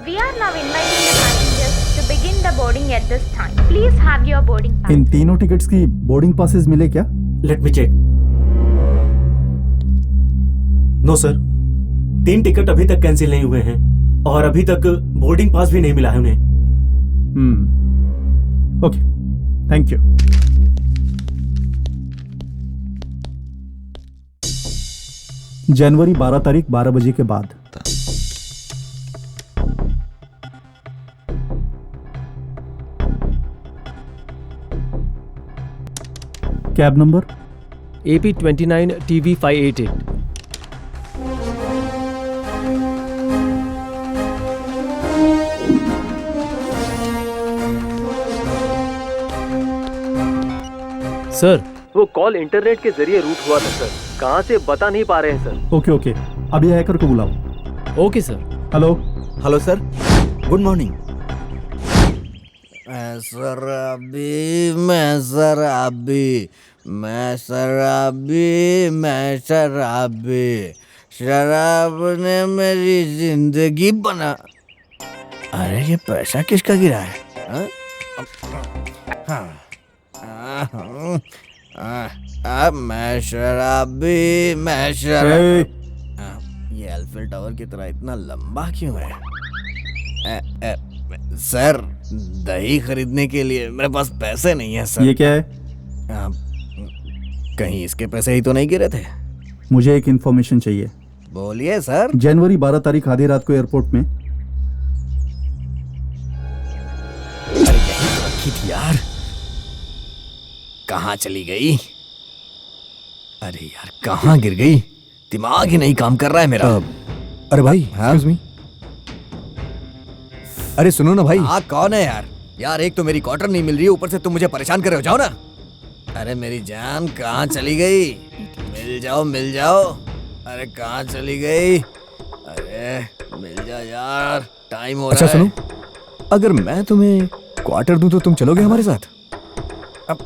We are now inviting the passengers to begin the boarding at this time. Please have your boarding pass. इन तीनों टिकट्स की बोर्डिंग पासेस मिले क्या? Let me check. No sir, 3 ticket अभी तक कैंसिल नहीं हुए हैं और अभी तक बोर्डिंग पास भी नहीं मिला है उन्हें। Okay, thank you. जनवरी 12 तारीख 12 बजे के बाद। Cab number AP29 TV 588। Sir, वो कॉल इंटरनेट के जरिए रूट हुआ था सर। कहाँ से बता नहीं पा रहे हैं सर। ओके ओके, अभी हैकर को बुलाओ। Okay sir. Hello. Hello sir, good morning. मैं शराबी, मैं शराबी, मैं शराबी, मैं शराबी, शराब ने मेरी जिंदगी बना। अरे ये पैसा किसका गिरा है? मैं शराबी, मैं शराबी। ये एल्फिल टावर की तरह इतना लंबा क्यों है? सर, दही खरीदने के लिए मेरे पास पैसे नहीं है सर। ये क्या है? कहीं इसके पैसे ही तो नहीं गिरे थे? मुझे एक इंफॉर्मेशन चाहिए। बोलिए सर। जनवरी 12 तारीख आधी रात को एयरपोर्ट में अरे यही तो रखी थी यार, कहाँ चली गई? अरे यार कहाँ गिर गई? दिमाग ही नहीं काम कर रहा है मेरा। अरे भाई, एक्सक्यूज मी। अरे सुनो ना भाई। हाँ, कौन है यार? यार एक तो मेरी क्वार्टर नहीं मिल रही है, ऊपर से तुम मुझे परेशान कर रहे हो। जाओ ना। अरे मेरी जान कहाँ चली गई? मिल जाओ मिल जाओ। अरे कहाँ चली गई? अरे मिल जाओ यार, टाइम हो रहा है। अच्छा सुनो, अगर मैं तुम्हें क्वार्टर दूं तो तुम चलोगे हमारे साथ? अब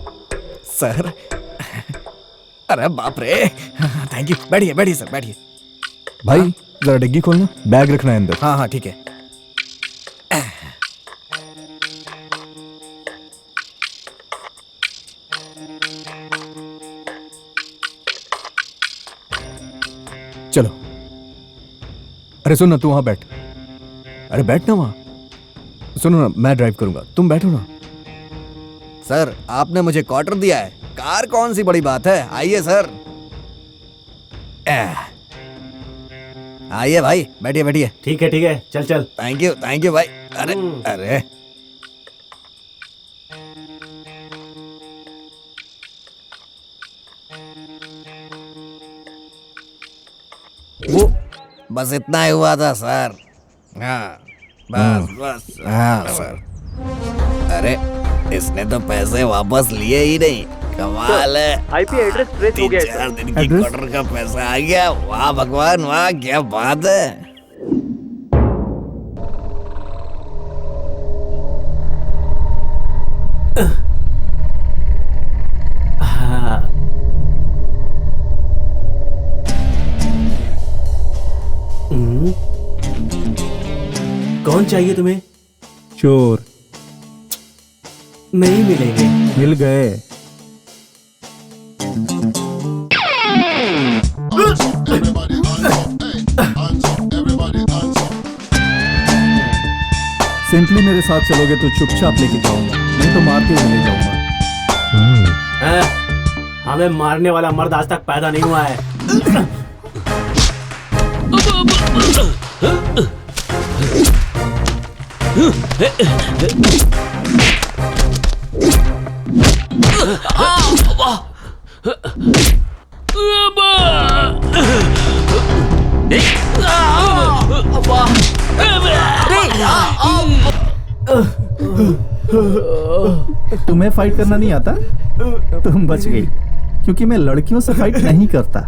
सर, अरे बाप रे, थैंक यू। बैठिए बैठिए सर, बैठिए। भाई जरा डिग्गी खोलना, बैग रखना है अंदर। हाँ हाँ ठीक है। चलो। अरे सुन ना, तू वहां बैठ। अरे बैठना वहां। सुनो ना, मैं ड्राइव करूंगा, तुम बैठो ना। सर, आपने मुझे क्वार्टर दिया है, कार कौन सी बड़ी बात है। आइए सर, आइए भाई, बैठिए बैठिए। ठीक है, चल चल। थैंक यू भाई। अरे अरे वो बस इतना ही हुआ था सर। हाँ बस हाँ सर। अरे इसने तो पैसे वापस लिए ही नहीं, कमाल है। आईपी एड्रेस ट्रेस हो गया है, 3-4 दिन की क्वार्टर का पैसा आ गया। वाह भगवान वाह, क्या बात है। कौन चाहिए तुम्हें? चोर नहीं मिलेंगे। मिल गए। Everybody hands up, hey, hands up, everybody hands up. Simply मेरे साथ चलोगे तो चुपचाप लेके जाऊंगा, नहीं तो मारते हुए ले जाऊंगा। हमें मारने वाला मर्द आज तक पैदा नहीं हुआ है। तुम्हें फाइट करना नहीं आता? तुम बच गई, क्योंकि मैं लड़कियों से फाइट नहीं करता।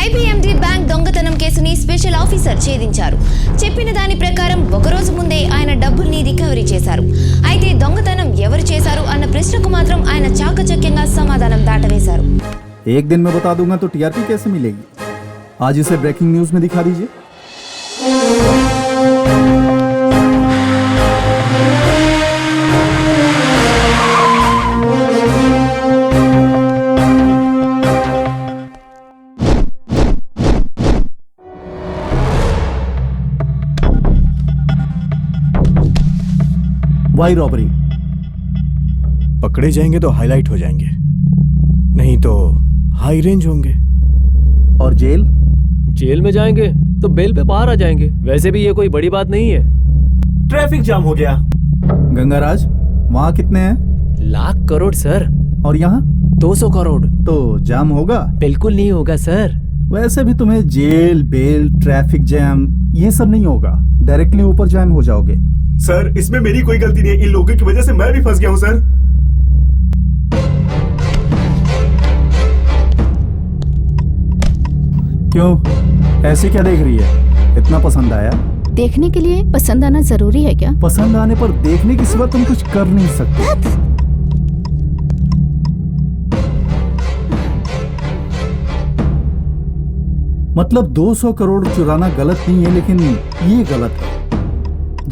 ఐబీఎండి బ్యాంక్ దొంగతనం కేసుని స్పెషల్ ఆఫీసర్ ఛేదించారు. చెప్పిన దాని ప్రకారం ఒకరోజు ముందే ఆయన డబ్బుల్ని రికవరీ చేశారు. అయితే దొంగతనం ఎవరు చేశారు అన్న ప్రశ్నకు మాత్రం ఆయన చాకచక్యంగా సమాధానం దాటవేశారు. एक दिन में बता दूंगा तो टीआरपी कैसे मिलेगी? आज इसे ब्रेकिंग न्यूज में दिखा दीजिए। Why robbery. पकड़े जाएंगे तो हाईलाइट हो जाएंगे, नहीं तो हाई रेंज होंगे। और जेल? जेल में जाएंगे तो बेल पे बाहर आ जाएंगे। वैसे भी ये कोई बड़ी बात नहीं है। ट्रैफिक जाम हो गया। गंगाराज, वहाँ कितने हैं? 1,00,000 करोड़ सर। और यहाँ 200 करोड़। तो जाम होगा? बिल्कुल नहीं होगा सर। वैसे भी तुम्हें जेल, बेल, ट्रैफिक जैम ये सब नहीं होगा, डायरेक्टली ऊपर जैम हो जाओगे। सर, इसमें मेरी कोई गलती नहीं है, इन लोगों की वजह से मैं भी फंस गया हूँ सर। क्यों, ऐसे क्या देख रही है? इतना पसंद आया? देखने के लिए पसंद आना जरूरी है क्या? पसंद आने पर देखने के सिवा तुम कुछ कर नहीं सकते। मतलब 200 करोड़ चुराना गलत नहीं है, लेकिन ये गलत है।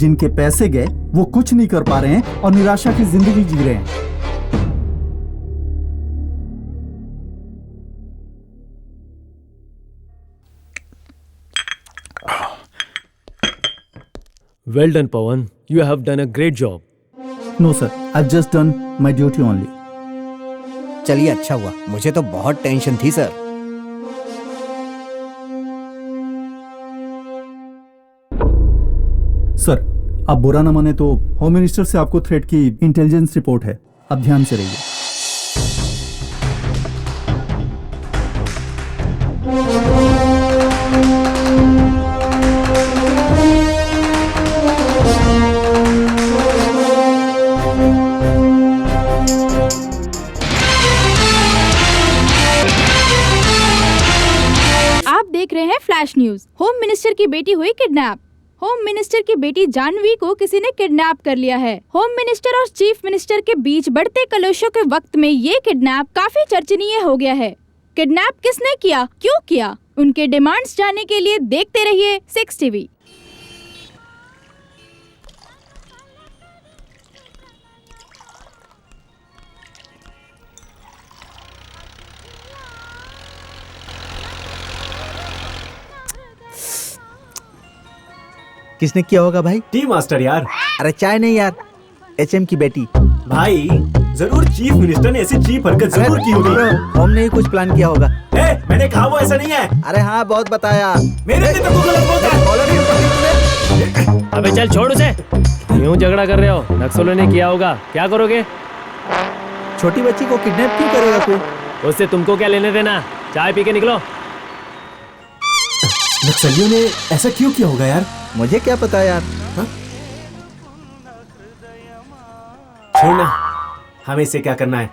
जिनके पैसे गए वो कुछ नहीं कर पा रहे हैं और निराशा की जिंदगी जी रहे हैं। Well done, Pawan. You have done a great job. No sir, I've just done my duty only. चलिए अच्छा हुआ, मुझे तो बहुत टेंशन थी सर। सर, आप बुरा न माने तो होम मिनिस्टर से आपको थ्रेट की इंटेलिजेंस रिपोर्ट है, आप ध्यान से रहिए। आप देख रहे हैं फ्लैश न्यूज। होम मिनिस्टर की बेटी हुई किडनैप। होम मिनिस्टर की बेटी जानवी को किसी ने किडनैप कर लिया है। होम मिनिस्टर और चीफ मिनिस्टर के बीच बढ़ते कलेशों के वक्त में ये किडनैप काफी चर्चनीय हो गया है। किडनैप किसने किया, क्यों किया, उनके डिमांड्स जानने के लिए देखते रहिए 6 टीवी। किसने किया होगा भाई? टी मास्टर यार। अरे चाय नहीं यार, एचएम की बेटी। भाई जरूर चीफ मिनिस्टर ने ऐसी चीप हरकत जरूर की होगी। हमने ही कुछ प्लान किया होगा। मैंने कहा वो ऐसा नहीं है। अरे हाँ बहुत बताया। मेरे ने तो गलत बोला। अबे चल छोड़ उसे, क्यों झगड़ा कर रहे हो? नक्सलियों ने किया होगा, क्या करोगे? छोटी बच्ची को किडनैप क्यों करेगा कोई? उससे तुमको क्या लेने देना? चाय पी के निकलो। नक्सलियों ने ऐसा क्यों किया होगा यार? मुझे क्या पता यार। छोड़ना, हमें इससे क्या करना है?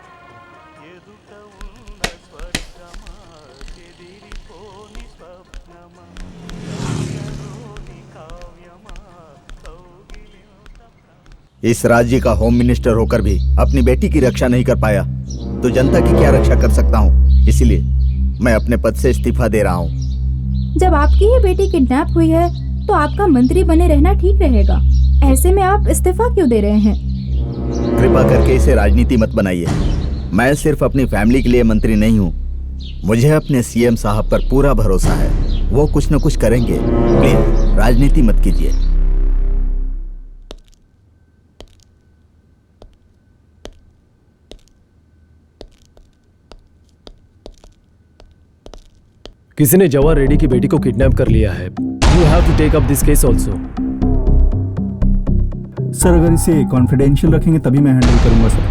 इस राज्य का होम मिनिस्टर होकर भी अपनी बेटी की रक्षा नहीं कर पाया तो जनता की क्या रक्षा कर सकता हूँ? इसलिए मैं अपने पद से इस्तीफा दे रहा हूँ। जब आपकी ही बेटी किडनैप हुई है तो आपका मंत्री बने रहना ठीक रहेगा। ऐसे में आप इस्तीफा क्यों दे रहे हैं? कृपा करके इसे राजनीति मत बनाइए। मैं सिर्फ अपनी फैमिली के लिए मंत्री नहीं हूँ। मुझे अपने सीएम साहब पर पूरा भरोसा है, वो कुछ न कुछ करेंगे। प्लीज राजनीति मत कीजिए। किसी ने जवाहर रेड्डी की बेटी को किडनैप कर लिया है। You have to take up this case also. Sir अगर इसे कॉन्फिडेंशियल रखेंगे तभी मैं हैंडल करूंगा sir.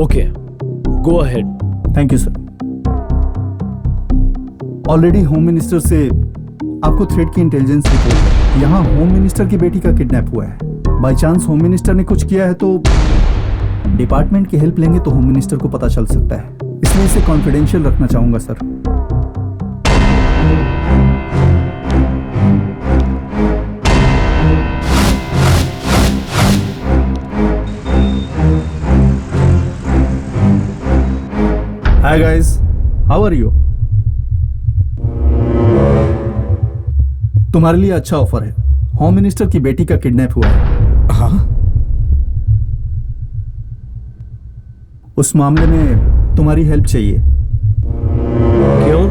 Okay, go ahead. Thank you sir. Already home minister से आपको थ्रेट की इंटेलिजेंस रिपोर्ट है। यहाँ होम मिनिस्टर की बेटी का किडनैप हुआ है। बाय चांस होम मिनिस्टर ने कुछ किया है तो डिपार्टमेंट की हेल्प लेंगे तो होम मिनिस्टर को पता चल सकता है, इसलिए इसे कॉन्फिडेंशियल रखना चाहूंगा sir. Hi guys, how are you? तुम्हारे लिए अच्छा ऑफर है। होम मिनिस्टर की बेटी का किडनैप हुआ है। हाँ? उस मामले में तुम्हारी हेल्प चाहिए। क्यों?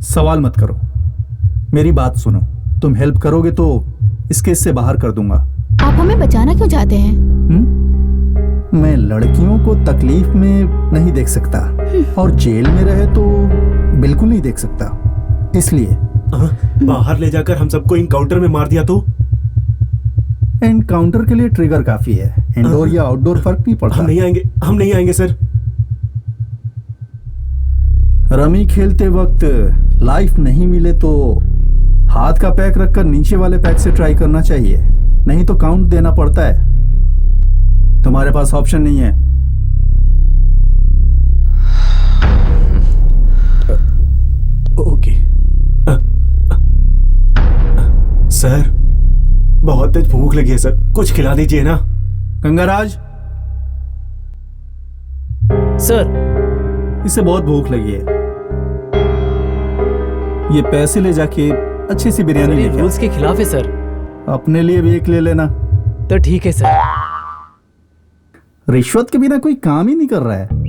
सवाल मत करो, मेरी बात सुनो। तुम हेल्प करोगे तो इस केस से बाहर कर दूंगा। आप हमें बचाना क्यों चाहते हैं? मैं लड़कियों को तकलीफ में नहीं देख सकता और जेल में रहे तो बिल्कुल नहीं देख सकता, इसलिए बाहर ले जाकर हम सबको इनकाउंटर में मार दिया तो? एनकाउंटर के लिए ट्रिगर काफी है, इंडोर या आउटडोर फर्क नहीं पड़ता। हम नहीं आएंगे सर। रमी खेलते वक्त लाइफ नहीं मिले तो हाथ का पैक रखकर नीचे वाले पैक से ट्राई करना चाहिए, नहीं तो काउंट देना पड़ता है। तुम्हारे पास ऑप्शन नहीं है। ओके सर, बहुत तेज भूख लगी है सर, कुछ खिला दीजिए ना। गंगाराज सर, इसे बहुत भूख लगी है, ये पैसे ले जाके अच्छी सी बिरयानी लेके रूल्स के खिलाफ है सर। अपने लिए भी एक ले लेना। तो ठीक है सर। रिश्वत के बिना कोई काम ही नहीं कर रहा है।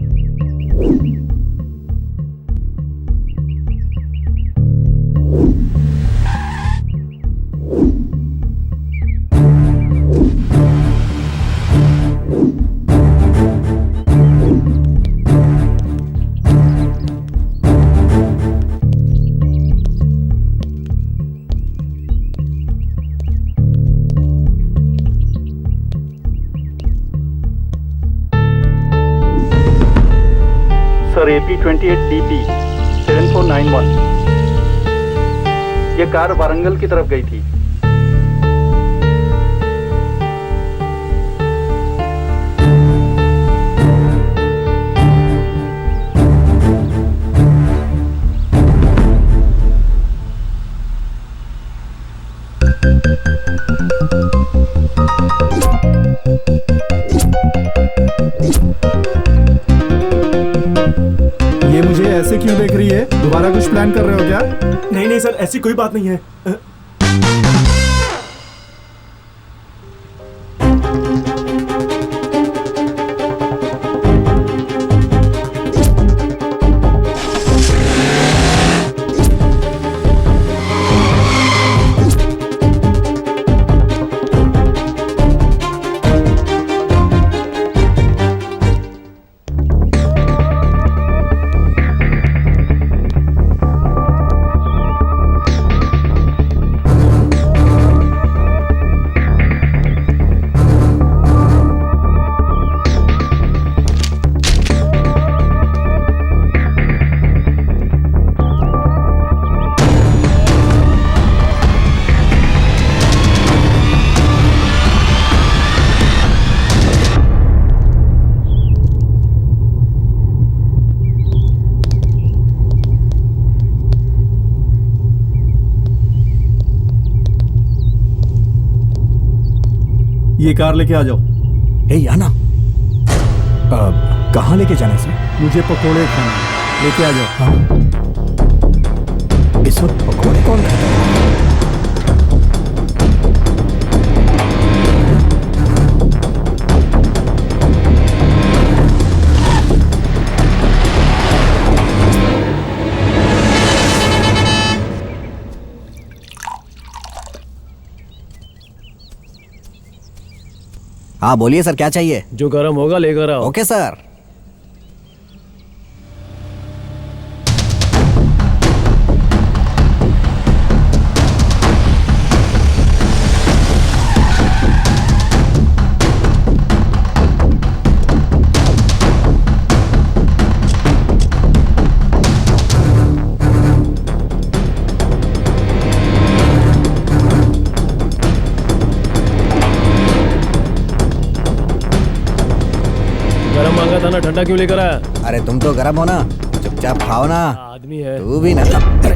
सर AP28DP 7491, ये कार वारंगल की तरफ गई थी। ये मुझे ऐसे क्यों देख रही है? दोबारा कुछ प्लान कर रहे हो क्या? नहीं नहीं सर, ऐसी कोई बात नहीं है। ये कार लेके आ जाओ। हे याना, कहाँ लेके जाना है सर? मुझे पकोड़े खाना है, लेके आ जाओ। हाँ? इस वक्त पकोड़े कौन खाता है? हाँ बोलिए सर, क्या चाहिए? जो गर्म होगा लेकर आओ। Okay sir. गरम मांगा था ना, ठंडा क्यों लेकर आया? अरे तुम तो गरम हो ना, चुपचाप खाओ ना। आदमी है तू भी ना। अरे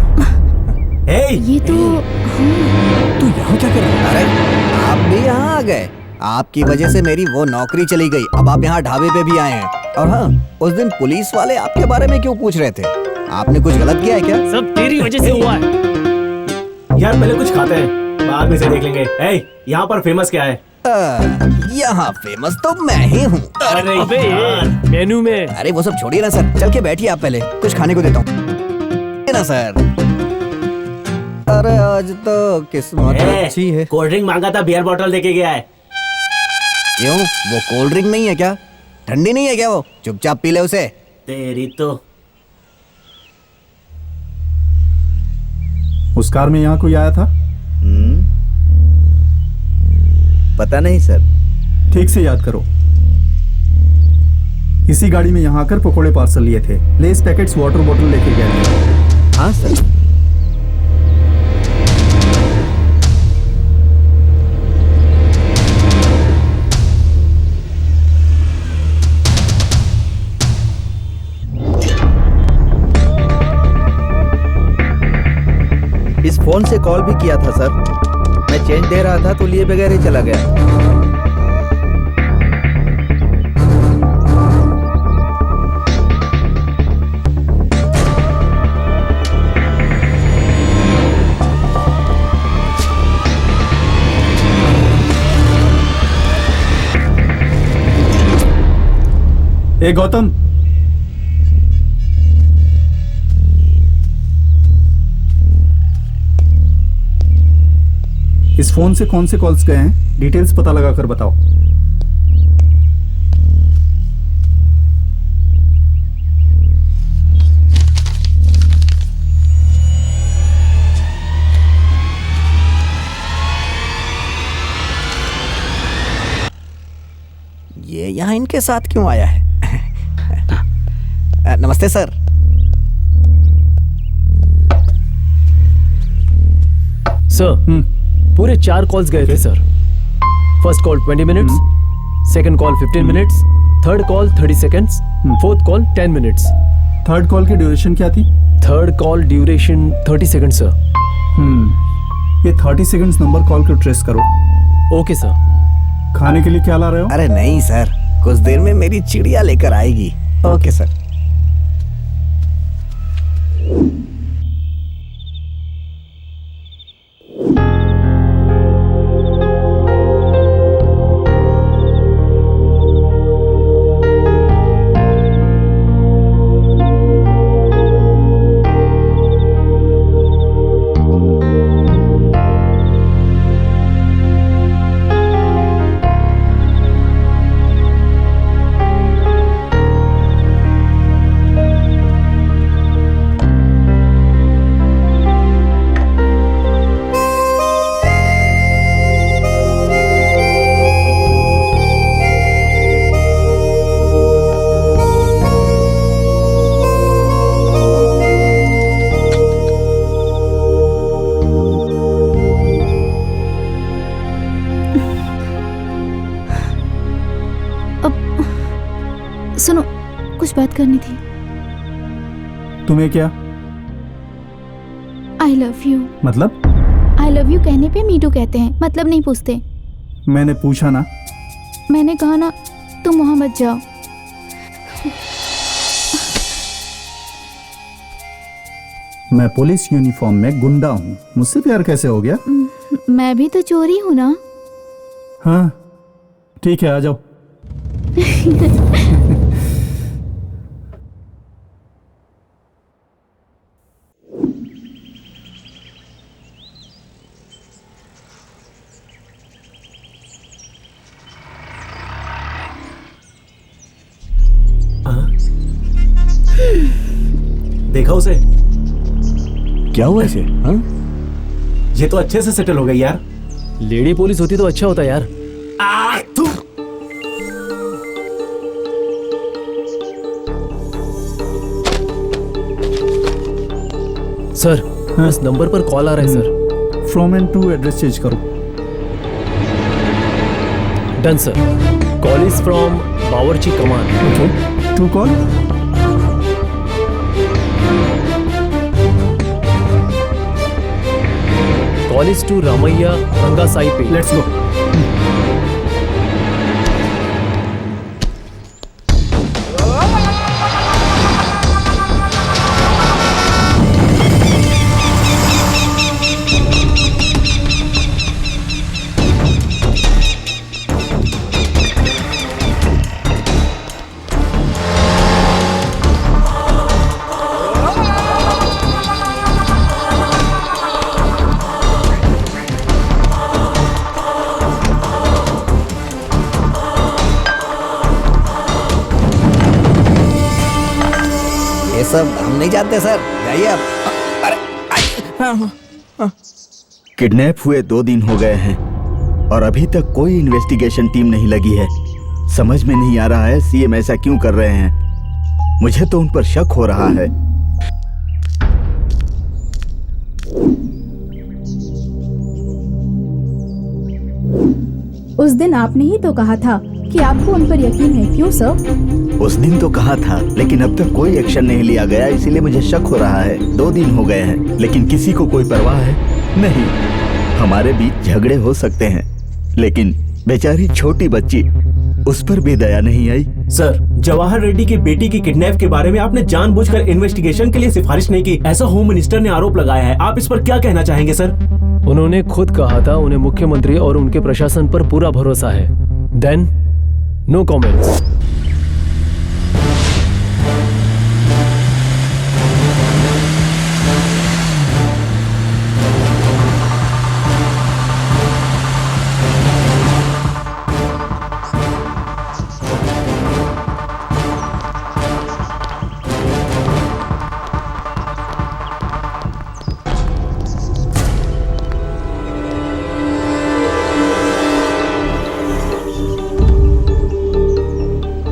ये तो तू यहाँ क्या कर रहा है? अरे आप भी यहाँ आ गए। आपकी वजह से मेरी वो नौकरी चली गई। अब आप यहाँ ढाबे पे भी आए हैं। और हाँ, उस दिन पुलिस वाले आपके बारे में क्यों पूछ रहे थे? आपने कुछ गलत किया है क्या? सब तेरी वजह से हुआ है। यार पहले कुछ खाते हैं, बाद में से देख लेंगे। यहाँ पर फेमस क्या है? यहाँ फेमस तो मैं ही हूँ। अबे ये मेनू में। अरे वो सब छोड़िए ना सर, चल के बैठिए आप, पहले कुछ खाने को देता हूँ ना सर। अरे आज तो किस्मत अच्छी है। कोल्ड ड्रिंक मांगा था, बियर बोतल देके गया है। क्यों, वो कोल्ड ड्रिंक नहीं है क्या? ठंडी नहीं है क्या वो? चुपचाप पी ले उसे। तेरी तो। उस कार में यहाँ कोई आया था? पता नहीं सर। ठीक से याद करो। इसी गाड़ी में यहाँ आकर पकोड़े पार्सल लिए थे, लेस पैकेट्स, वाटर बोतल लेके गए थे। हाँ सर। इस फोन से कॉल भी किया था सर। मैं चेंज दे रहा था तो लिए बगैर ही चला गया। ए गौतम, इस फोन से कौन से कॉल्स गए हैं, डिटेल्स पता लगा कर बताओ। ये यहाँ इनके साथ क्यों आया है? नमस्ते सर। सर पूरे 4 कॉल्स गए थे sir. First call 20 minutes, second call 15 minutes, third call 30 seconds, fourth call 10 minutes. Third call की ड्यूरेशन क्या थी? Third call duration 30 second sir. ये 30 सेकंड्स नंबर कॉल को ट्रेस करो। Okay sir. खाने के लिए क्या ला रहे हो? अरे नहीं सर, कुछ देर में मेरी चिड़िया लेकर आएगी। Okay sir. सुनो, कुछ बात करनी थी। तुम्हें क्या? I love you. मतलब? आई लव यू कहने पे मीटू कहते हैं, मतलब नहीं पूछते। मैंने पूछा ना। मैंने कहा ना, तुम वहां मत जाओ। मैं पुलिस यूनिफॉर्म में गुंडा हूँ, मुझसे प्यार कैसे हो गया? मैं भी तो चोरी हूँ ना। हाँ ठीक है, आ जाओ। देखा उसे? क्या हुआ इसे? हाँ? ये तो अच्छे से सेटल हो गई यार। लेडी पुलिस होती तो अच्छा होता यार। सर, इस नंबर पर कॉल आ रहा है sir. From end to address change करो। Done sir. Call is from Bawarchi Kaman. Okay, to call. Call is to Ramaiah Rangasai पे। Let's go. सब हम नहीं जानते सर, जाइए आप। किडनैप हुए 2 दिन हो गए हैं और अभी तक कोई इन्वेस्टिगेशन टीम नहीं लगी है। समझ में नहीं आ रहा है सीएम ऐसा क्यों कर रहे हैं। मुझे तो उन पर शक हो रहा है। उस दिन आपने ही तो कहा था कि आपको उन पर यकीन है, क्यों सर? उस दिन तो कहा था, लेकिन अब तक कोई एक्शन नहीं लिया गया, इसीलिए मुझे शक हो रहा है। 2 दिन हो गए हैं, लेकिन किसी को कोई परवाह है नहीं। हमारे बीच झगड़े हो सकते हैं, लेकिन बेचारी छोटी बच्ची, उस पर भी दया नहीं आई। सर, जवाहर रेड्डी की बेटी की किडनैप के बारे में आपने जानबूझकर इन्वेस्टिगेशन के लिए सिफारिश नहीं की, ऐसा होम मिनिस्टर ने आरोप लगाया है। आप इस पर क्या कहना चाहेंगे सर? उन्होंने खुद कहा था उन्हें मुख्यमंत्री और उनके प्रशासन पर पूरा भरोसा है। Then no comments.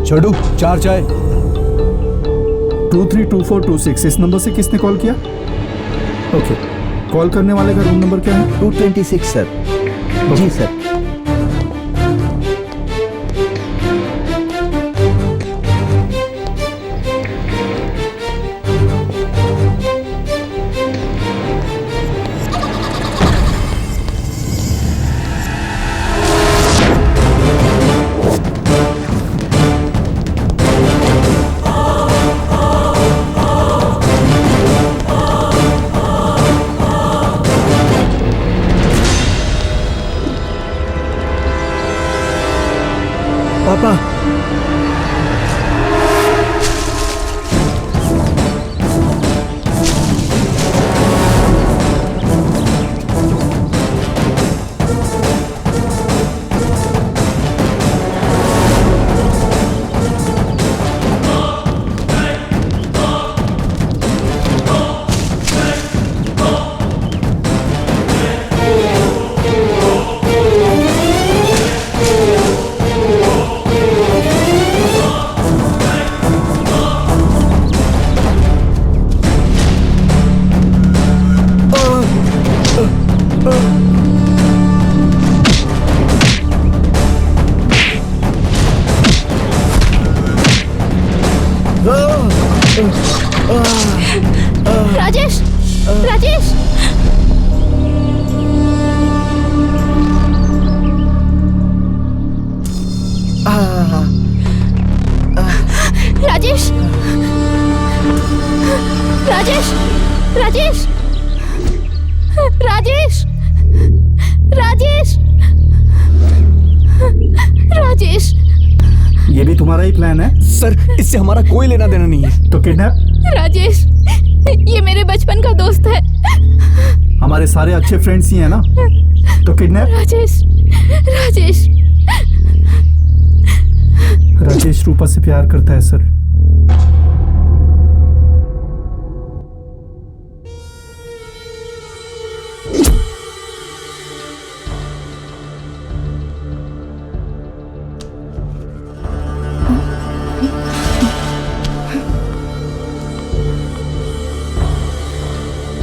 छोटू, 4 चाय। 232426 इस नंबर से किसने कॉल किया? ओके, कॉल करने वाले का रूम नंबर क्या है? 226 सर। जी सर। पापा। राजेश, राजेश, राजेश, राजेश, राजेश, राजेश, राजेश, राजेश। ये भी तुम्हारा ही प्लान है? सर, इससे हमारा कोई लेना देना नहीं है। तो किडनैप? राजेश, ये मेरे बचपन का दोस्त है। हमारे सारे अच्छे फ्रेंड्स ही हैं ना, तो किडनैप? राजेश, राजेश, राजेश रूपा से प्यार करता है सर।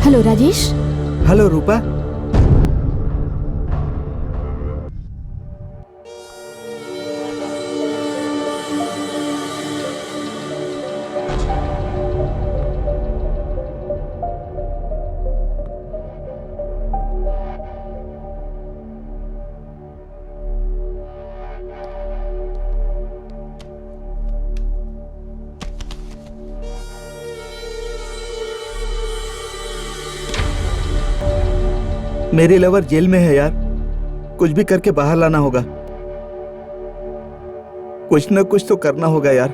हेलो राजेश। हेलो रूपा। मेरी लवर जेल में है यार, कुछ भी करके बाहर लाना होगा। कुछ न कुछ तो करना होगा यार।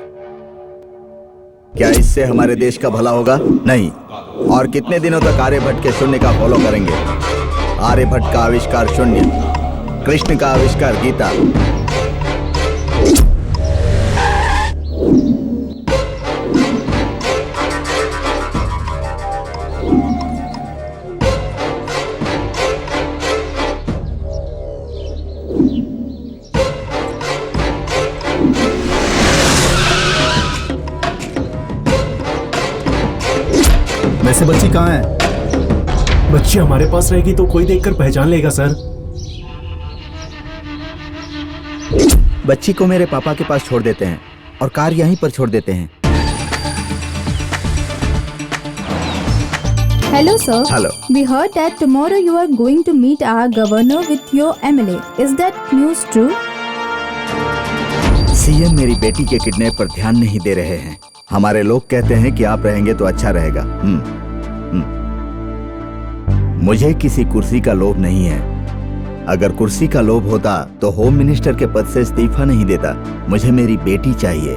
क्या इससे हमारे देश का भला होगा? नहीं। और कितने दिनों तक आर्यभट्ट के शून्य का फॉलो करेंगे? आर्यभट्ट का आविष्कार शून्य, कृष्ण का आविष्कार गीता। वैसे बच्ची कहाँ है? बच्ची हमारे पास रहेगी तो कोई देखकर पहचान लेगा सर। बच्ची को मेरे पापा के पास छोड़ देते हैं और कार यहीं पर छोड़ देते हैं। Hello sir. Hello. We heard that tomorrow you are going to meet our governor with your MLA. Is that news true? CM मेरी बेटी के किडनैप पर ध्यान नहीं दे रहे हैं। हमारे लोग कहते हैं कि आप रहेंगे तो अच्छा रहेगा। मुझे किसी कुर्सी का लोभ नहीं है। अगर कुर्सी का लोभ होता तो होम मिनिस्टर के पद से इस्तीफा नहीं देता। मुझे मेरी बेटी चाहिए।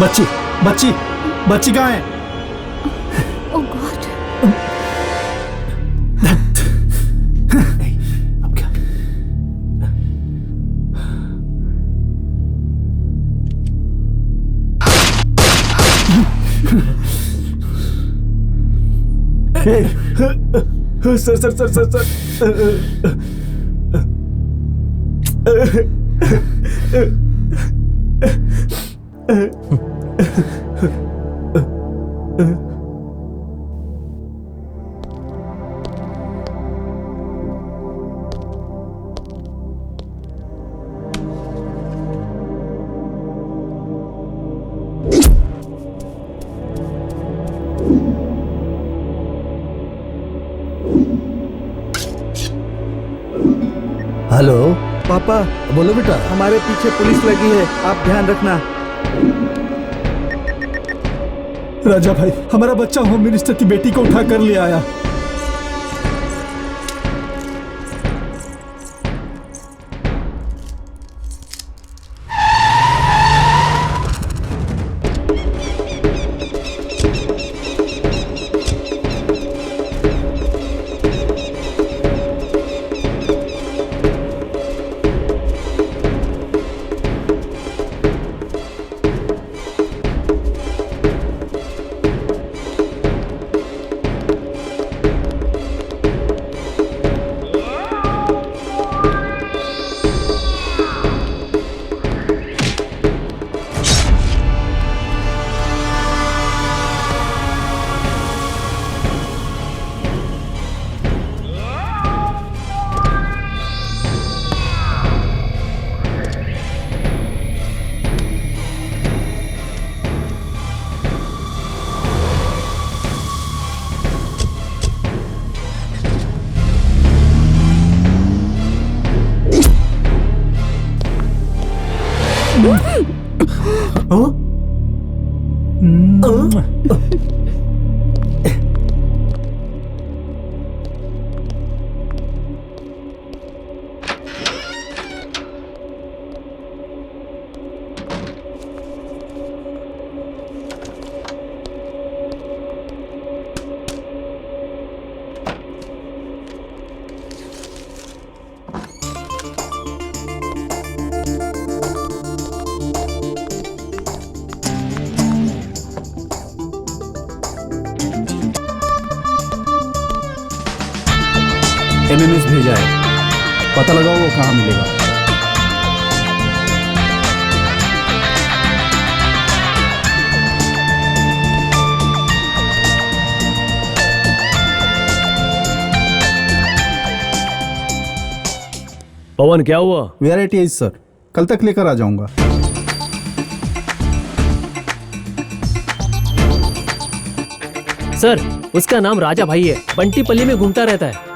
बच्ची बच्ची बच्ची कहाँ है? Oh God. अब क्या? Sir sir sir sir sir hello पापा बोलो बेटा। हमारे पीछे पुलिस लगी है, आप ध्यान रखना। राजा भाई, हमारा बच्चा होम मिनिस्टर की बेटी को उठा कर ले आया। एमएमएस भेजा है, पता लगाओ वो कहाँ मिलेगा। पवन क्या हुआ? वेराइटी है सर, कल तक लेकर आ जाऊंगा। सर, उसका नाम राजा भाई है, बंटी पल्ली में घूमता रहता है।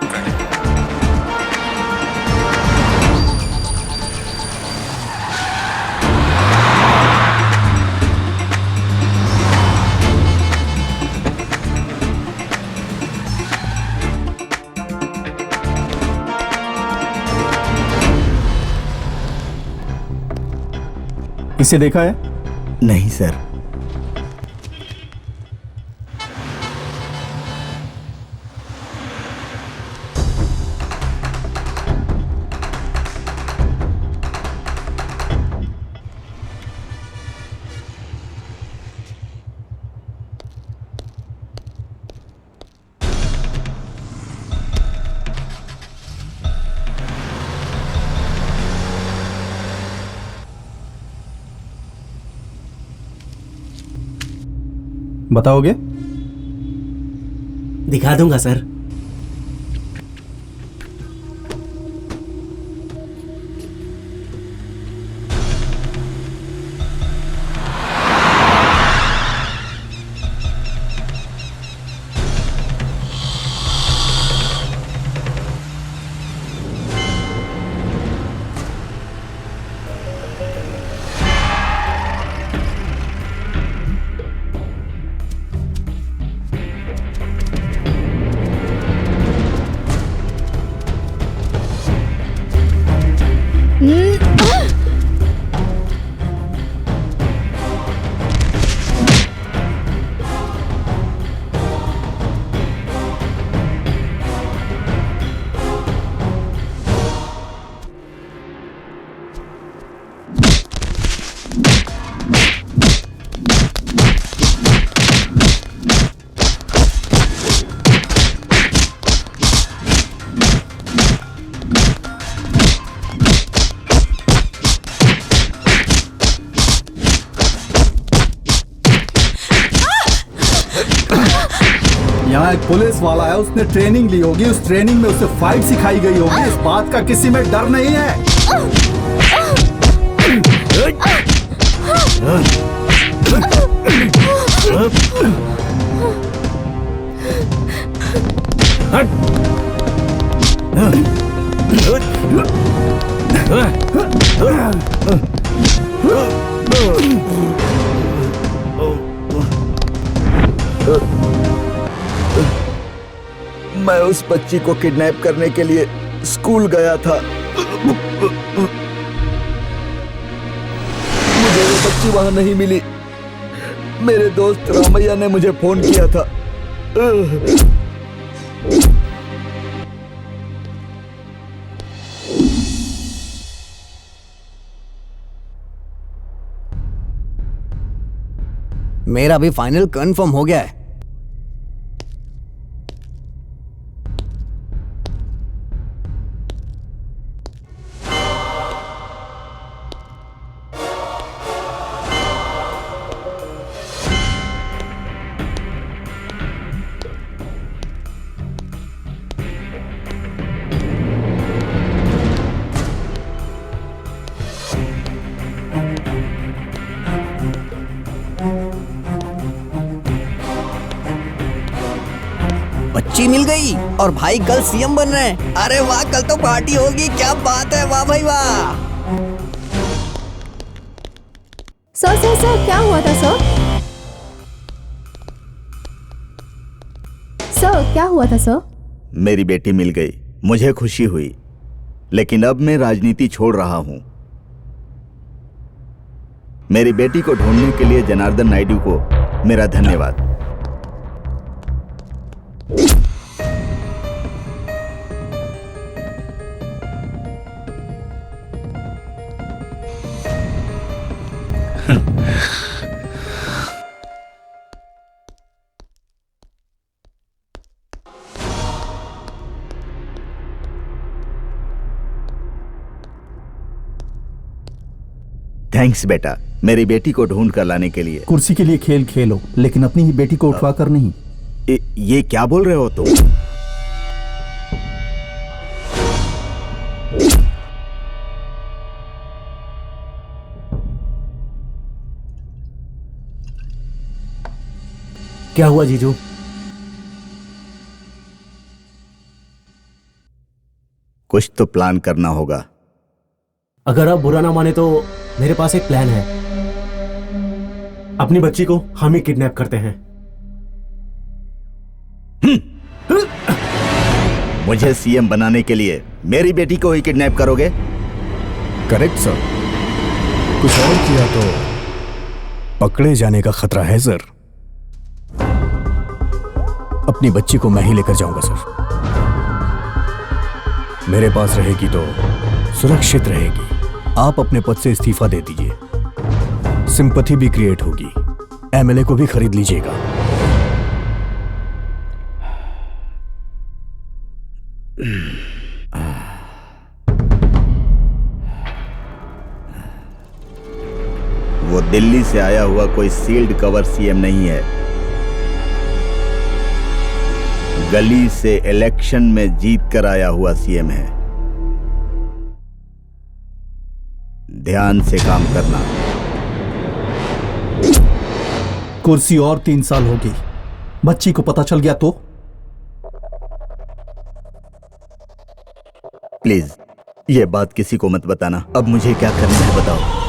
इसे देखा है? नहीं सर। बताओगे? दिखा दूंगा सर। यहाँ एक पुलिस वाला है, उसने ट्रेनिंग ली होगी, उस ट्रेनिंग में उसे फाइट सिखाई गई होगी। इस बात का किसी में डर नहीं है। मैं उस बच्ची को किडनैप करने के लिए स्कूल गया था। मुझे वो बच्ची वहां नहीं मिली। मेरे दोस्त रामैया ने मुझे फोन किया था। मेरा भी फाइनल कंफर्म हो गया है। बच्ची मिल गई और भाई कल सीएम बन रहे हैं। अरे वाह, कल तो पार्टी होगी। क्या बात है, वाह भाई वाह। सर क्या हुआ था सर? सर क्या हुआ था सर? मेरी बेटी मिल गई, मुझे खुशी हुई, लेकिन अब मैं राजनीति छोड़ रहा हूं। मेरी बेटी को ढूंढने के लिए जनार्दन नायडू को मेरा धन्यवाद। थैंक्स बेटा, मेरी बेटी को ढूंढ कर लाने के लिए। कुर्सी के लिए खेल खेलो, लेकिन अपनी ही बेटी को उठवा कर नहीं। ये क्या बोल रहे हो तुम? क्या हुआ जीजू? कुछ तो प्लान करना होगा। अगर आप बुरा ना माने तो मेरे पास एक प्लान है। अपनी बच्ची को हम ही किडनैप करते हैं। मुझे सीएम बनाने के लिए मेरी बेटी को ही किडनैप करोगे? Correct sir. कुछ और किया तो पकड़े जाने का खतरा है सर। अपनी बच्ची को मैं ही लेकर जाऊंगा सर। मेरे पास रहेगी तो सुरक्षित रहेगी। आप अपने पद से इस्तीफा दे दीजिए। सिंपैथी भी क्रिएट होगी। एमएलए को भी खरीद लीजिएगा। वो दिल्ली से आया हुआ कोई सील्ड कवर सीएम नहीं है। गली से इलेक्शन में जीत कर आया हुआ सीएम है। ध्यान से काम करना। कुर्सी और 3 साल होगी। बच्ची को पता चल गया तो? प्लीज ये बात किसी को मत बताना। अब मुझे क्या करना है बताओ।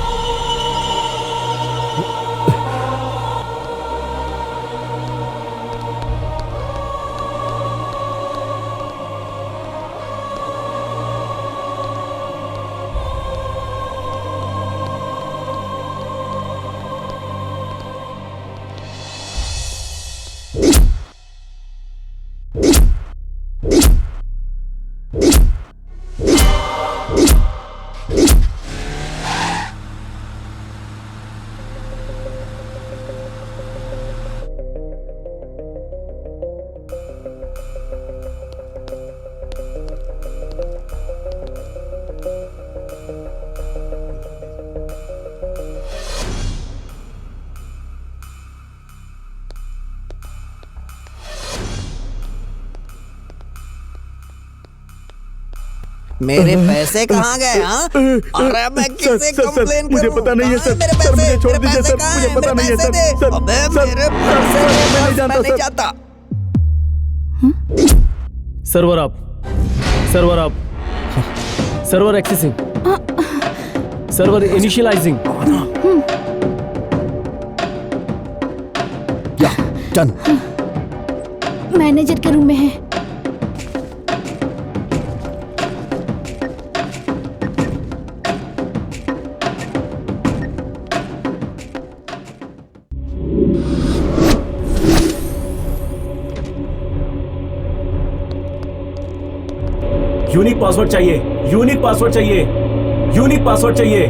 मेरे पैसे कहाँ गए? हाँ, अरे मैं किसे कंप्लेन करूं? मुझे पता नहीं है सर। मेरे पैसे, मुझे छोड़ मेरे दीजिए पैसे सर। कहाँ मुझे हैं? पता मेरे नहीं है पैसे सर। दे। सर, अबे सर, मेरे सर, पैसे, मैं नहीं जानता, मैं नहीं सर। चाहता। सर्वर आप, सर्वर आप, सर्वर एक्सेसिंग, सर्वर इनिशियलाइजिंग। या डन। मैनेजर के रूम में है। यूनिक पासवर्ड चाहिए, यूनिक पासवर्ड चाहिए, यूनिक पासवर्ड चाहिए।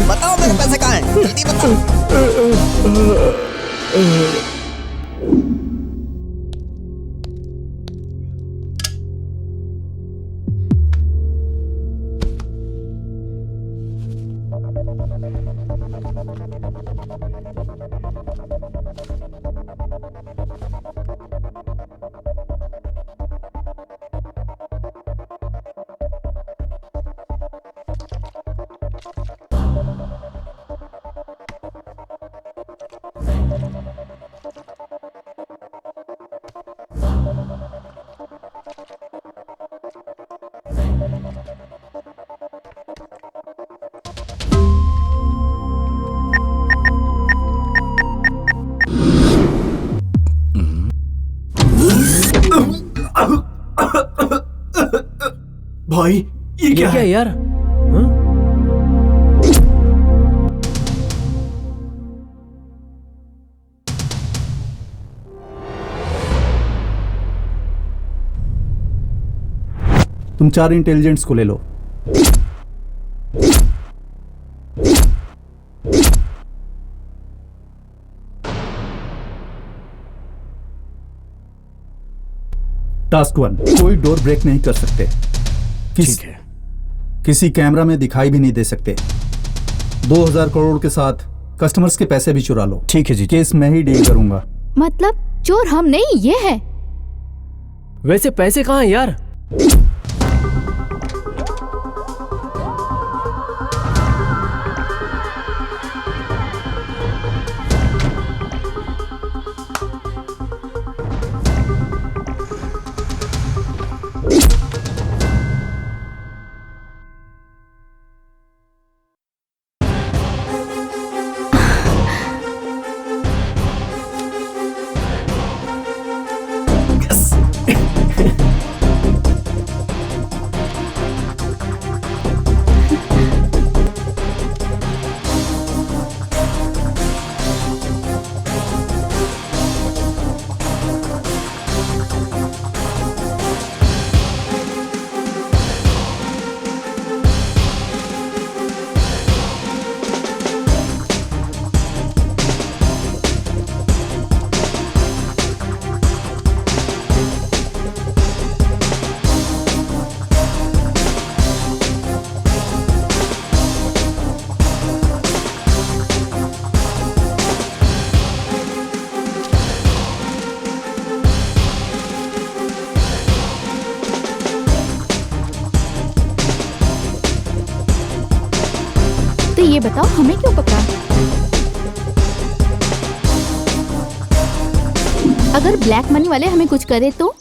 बताओ मेरे पैसे कहाँ हैं? जल्दी बताओ। भाई ये क्या है यार? तुम 4 इंटेलिजेंट्स को ले लो। टास्क 1, कोई डोर ब्रेक नहीं कर सकते, ठीक है। किसी कैमरा में दिखाई भी नहीं दे सकते। 2000 करोड़ के साथ कस्टमर्स के पैसे भी चुरा लो। ठीक है जी। केस मैं ही डील करूंगा। मतलब चोर हम नहीं, ये है। वैसे पैसे कहाँ हैं यार? ये बताओ हमें क्यों पकड़ा? अगर ब्लैक मनी वाले हमें कुछ करे तो?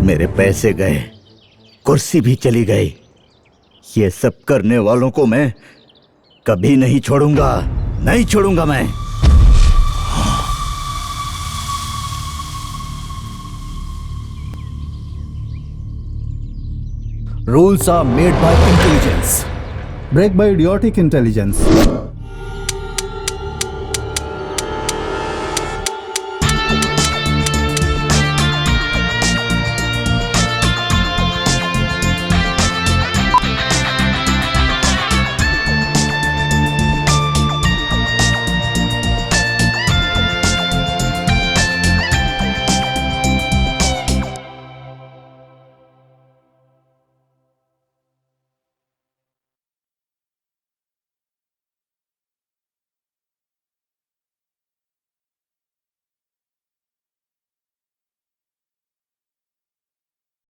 मेरे पैसे गए, कुर्सी भी चली गई। ये सब करने वालों को मैं कभी नहीं छोड़ूंगा, नहीं छोड़ूंगा मैं। Rules are made by intelligence. Break by idiotic intelligence.